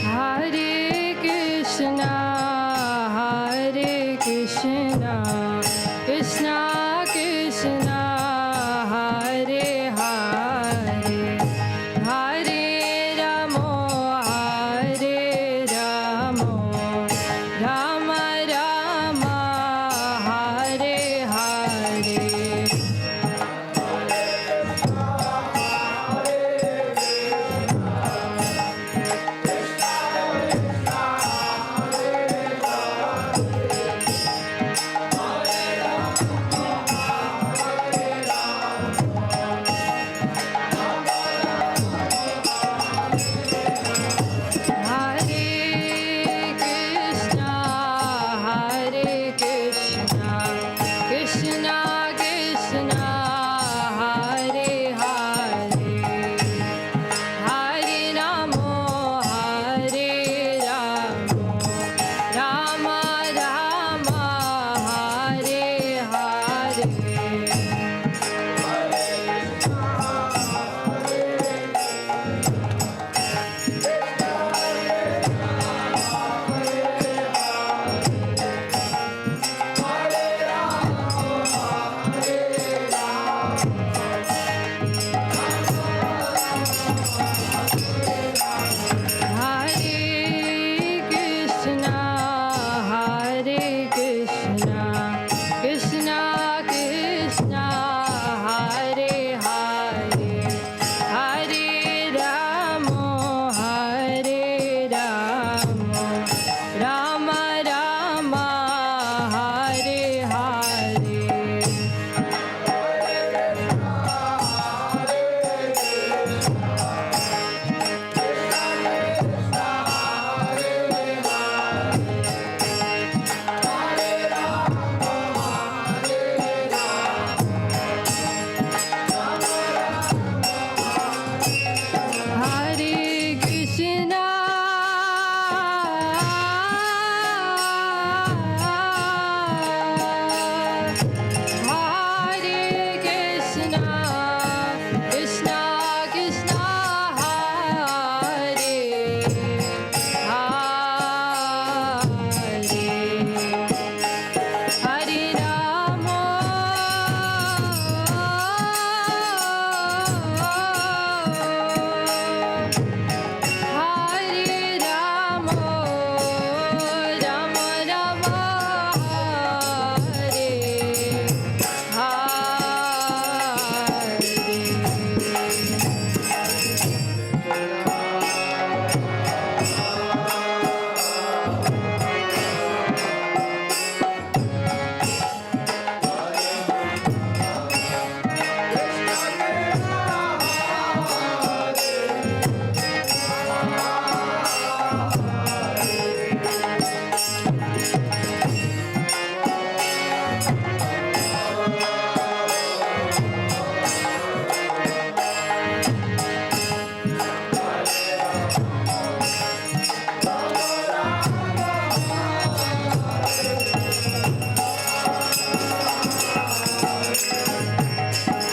Speaker 6: Hare Krishna, Hare Krishna, Krishna Krishna, Hare Hare, Hare Ramo, Hare Ramo, Rama Rama, Hare Hare. Hare Krishna, Hare Krishna, Krishna Krishna, Hare Hare, Hare Ramo, Hare Ramo, Rama Rama, Hare Hare. Hare Krishna, Hare Krishna, Krishna Krishna, Hare Hare, Hare Ramo, Hare Ramo, Rama Rama, Hare Hare. Hare Krishna, Hare Krishna, Krishna Krishna, Hare Hare, Hare Ramo, Hare Ramo, Rama Rama, Hare Hare.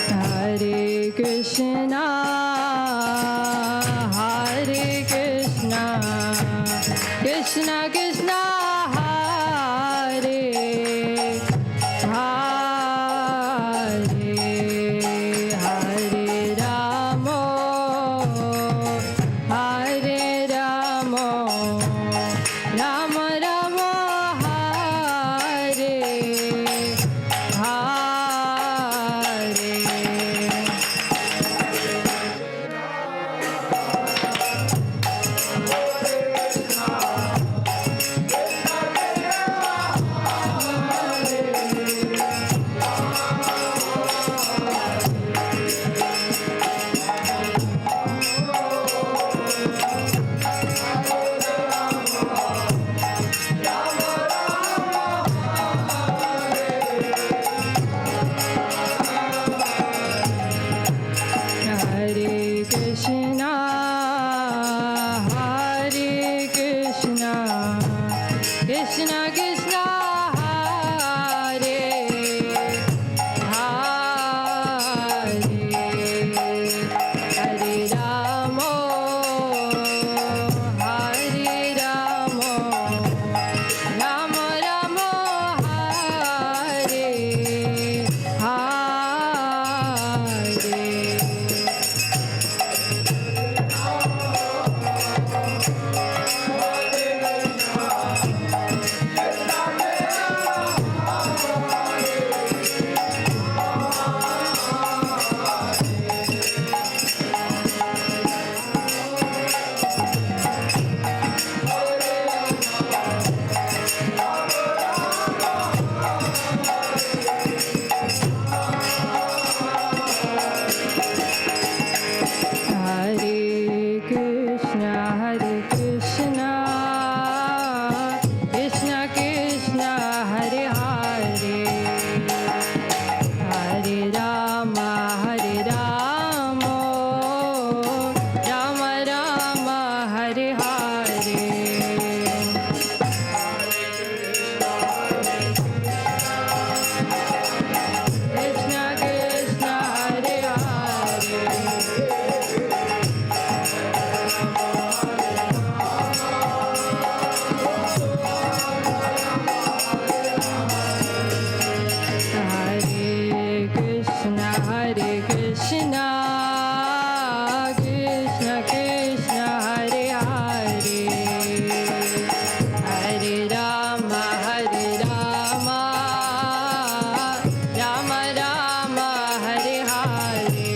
Speaker 6: Hare Krishna, Hare Krishna, Krishna Krishna, Hare Hare, Hare Ramo, Hare Ramo, Rama Rama, Hare Hare. Krishna, Krishna Krishna, Hare Hare, Hare Rama, Rama Rama, Hare Hare.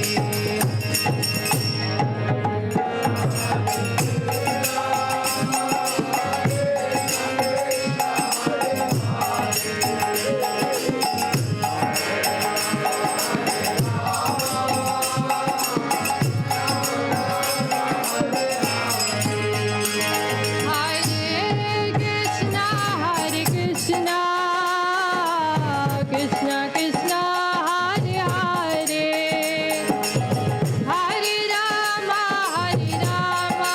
Speaker 6: Hare Krishna, Krishna Krishna, Hare Hare, Hare Rama, Rama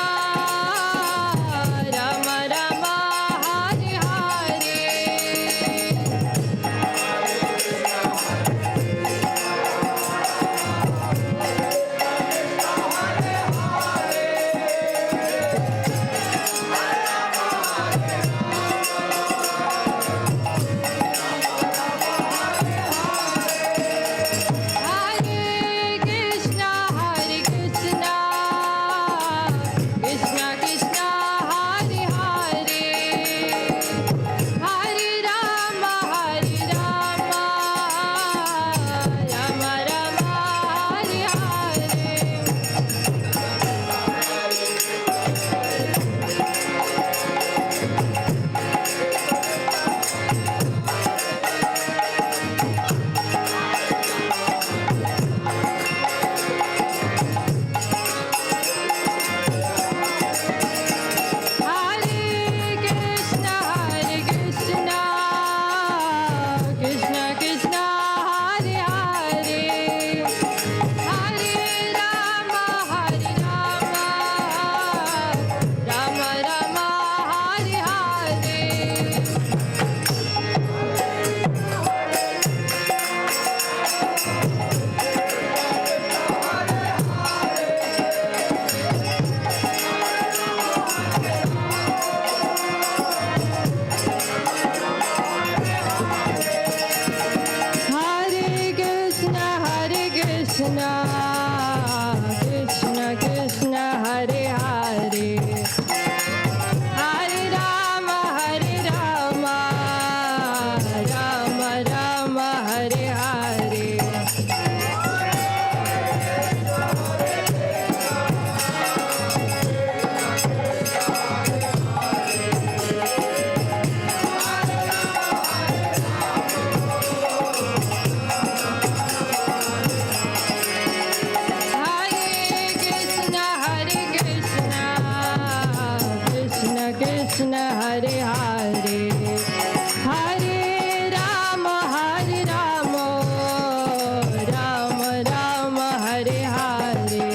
Speaker 6: Rama, Hare Hare. Hare Krishna, Krishna Krishna, Hare Hare, Hare Rama, Rama Rama, Hare Hare. Hare Krishna, Krishna Krishna, Hare Hare, Hare Rama, Rama Rama, Hare Hare. Hare Krishna, Krishna Krishna, Hare Hare, Hare Rama, Rama Rama, Hare Hare. Hare Krishna, Krishna Krishna, Hare Hare, Hare Rama, Rama Rama, Hare Hare.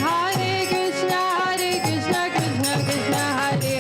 Speaker 6: Hare Krishna, Krishna Krishna, Hare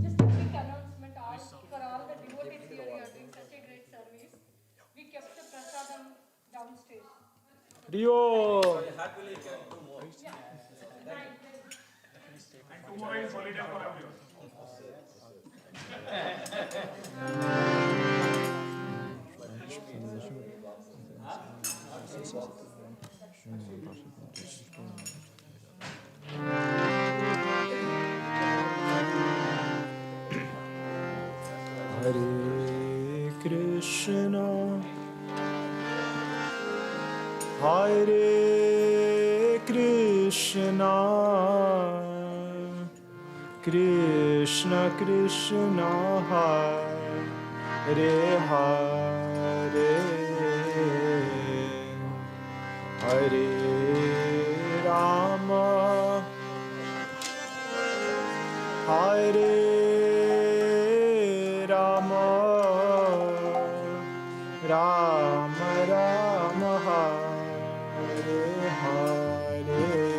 Speaker 7: Just a quick announcement for all the devotees here. You are doing such a great service. We kept the prasadam downstairs.
Speaker 5: Rio. Hare Krishna, Hare Krishna, Krishna Krishna, Hare Hare, Hare Rama, Hare Rama, Rama Rama, Hare Hare.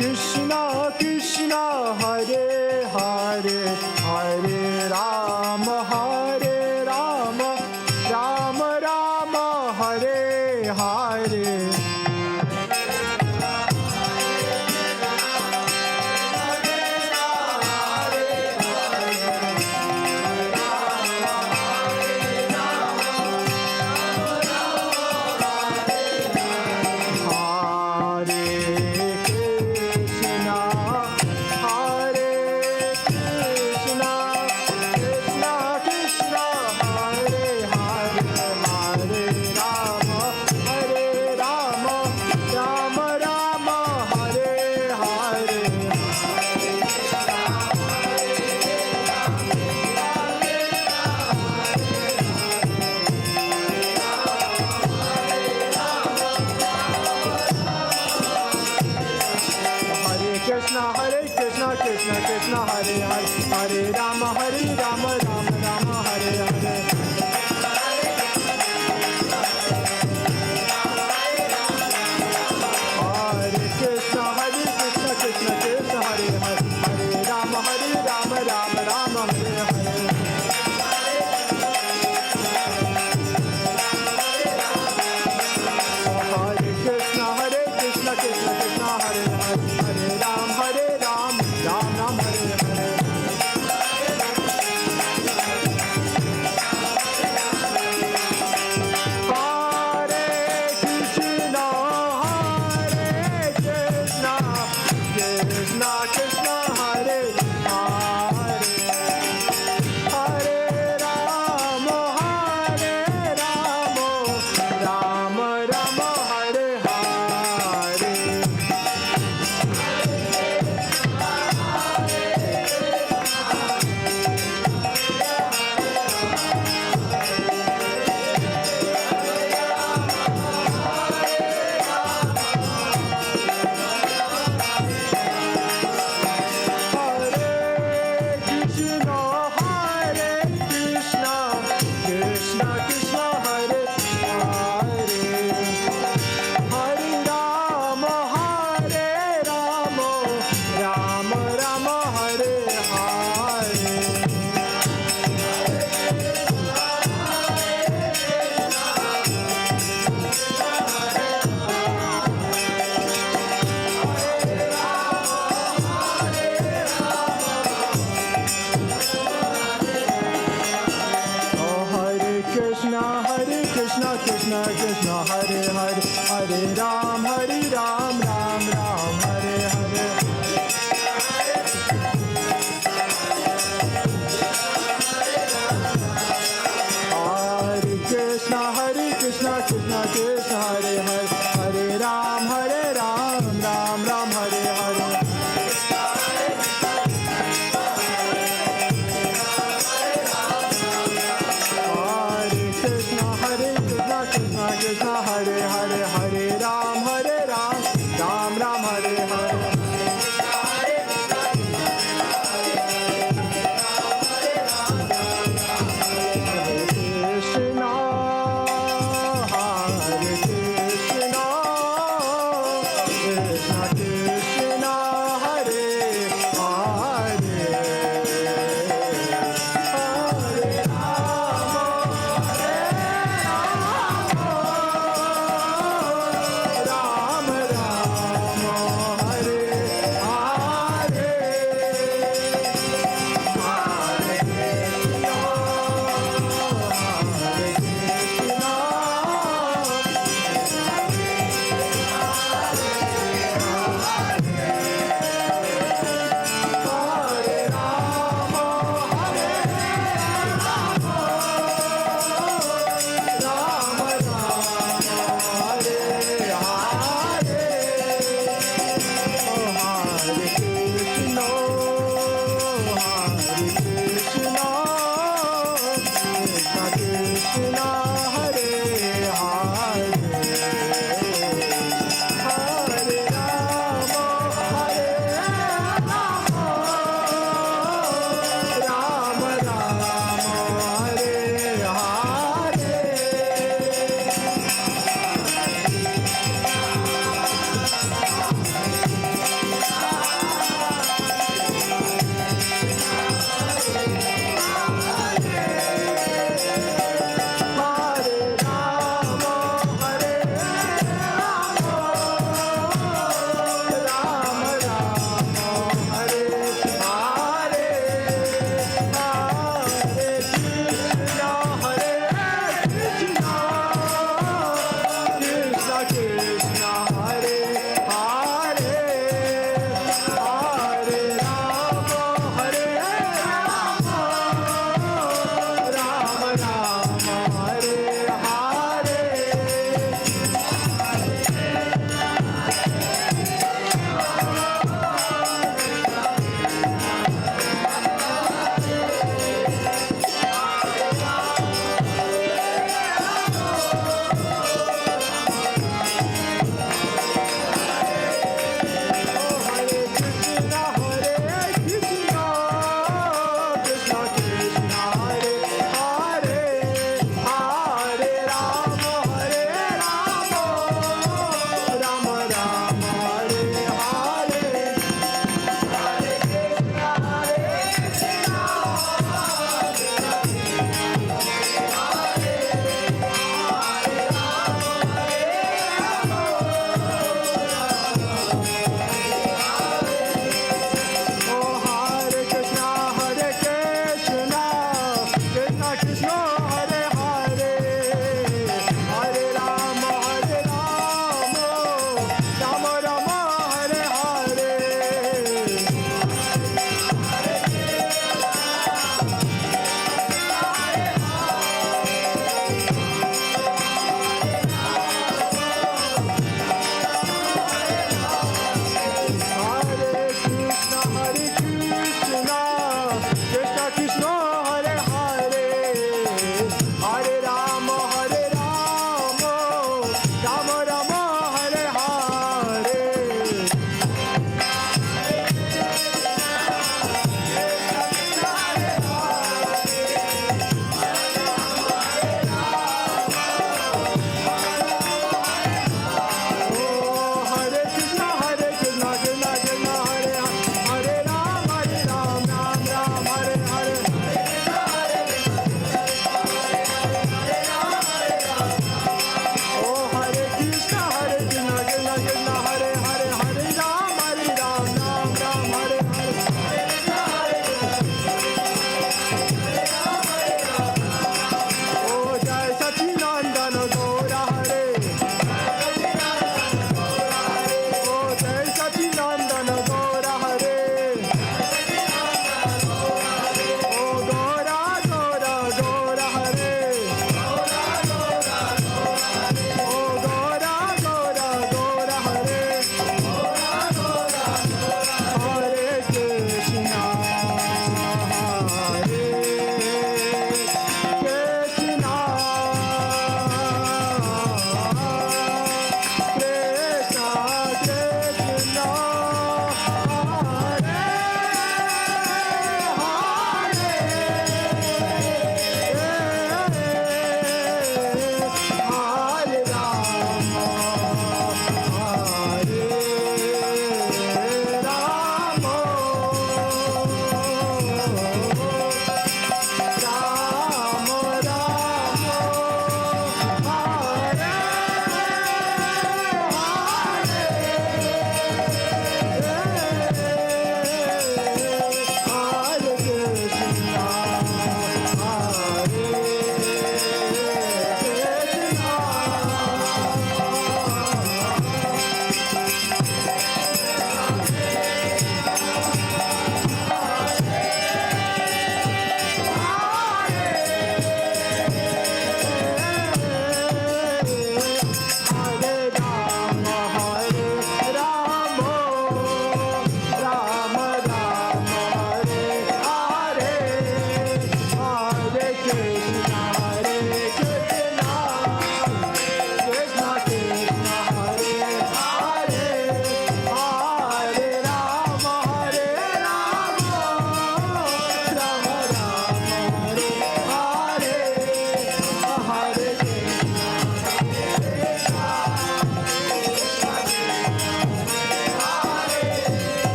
Speaker 5: Krishna Krishna Hare Hare Hare Rama Rama Rama Hare Hare Krishna Krishna Krishna Hare Hare Hare Rama Rama Rama Hare Hare Hare Krishna Krishna Krishna Hare Hare Hare Rama Rama Rama Hare Hare Hare Krishna Krishna Krishna Hare Hare Hare Ram Ram Ram Hare Hare Krishna Krishna Hare Hare Hare Ram Ram Ram Hare Hare Krishna Krishna Hare Hare Hare Ram Ram Ram Hare Hare Krishna Krishna Krishna Hare Hare Hare Ram Ram Ram Hare Hare Hare Krishna Krishna Krishna Hare Hare Hare Ram Ram Ram Hare Hare Hare Krishna Krishna Krishna Hare Hare Hare Ram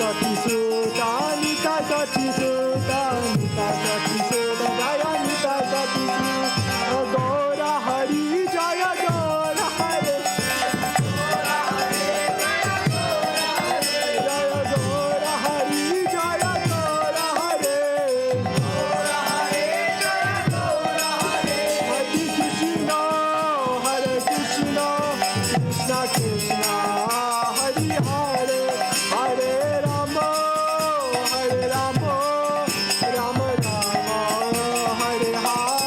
Speaker 5: Sati Sutta, Nita Sati Sutta, Nita Sati Sutta, Jaya Nita Sati Sutta, Gaura Hari, Jaya Gaura Hari. Jaya Gaura Hari, Jaya Gaura Hari. Hare Krishna, Hare Krishna, Krishna Krishna, Hare Hare, Hare Rama, Hare Rama, Rama Rama, Hare Hare.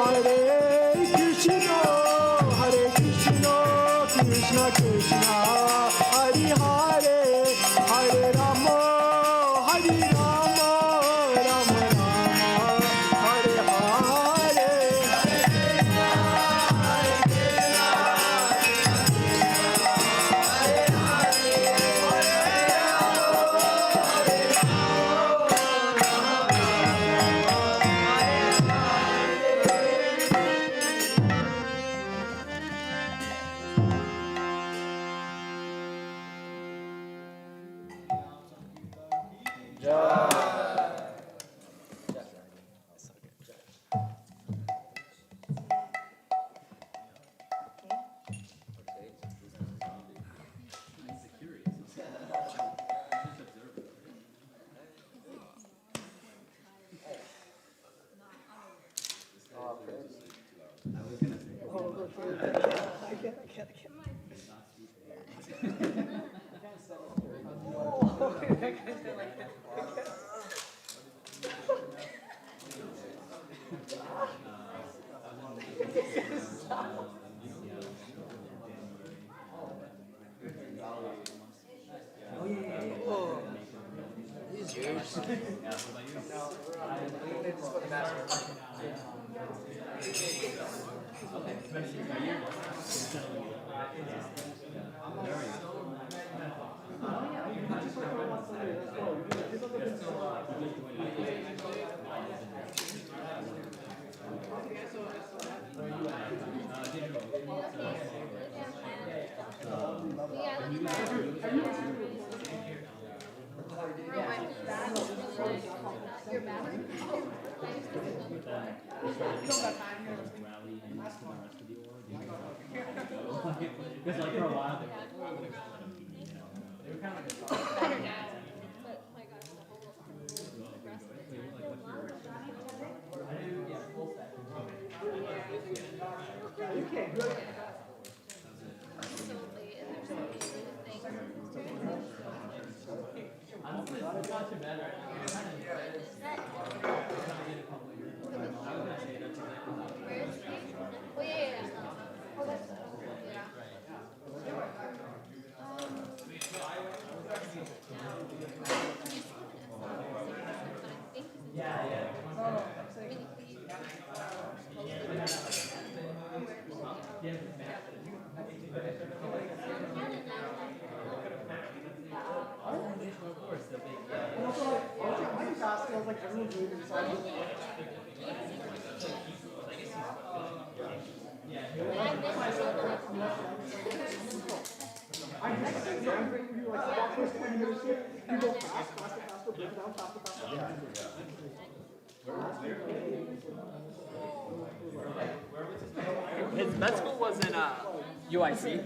Speaker 5: Hare Krishna, Hare Krishna, Krishna Krishna, Hare Hare, Hare Rama, Hare Rama, Rama Rama, Hare Hare.
Speaker 8: His med school was in UIC.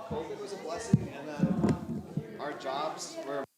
Speaker 9: COVID was a blessing, and then our jobs were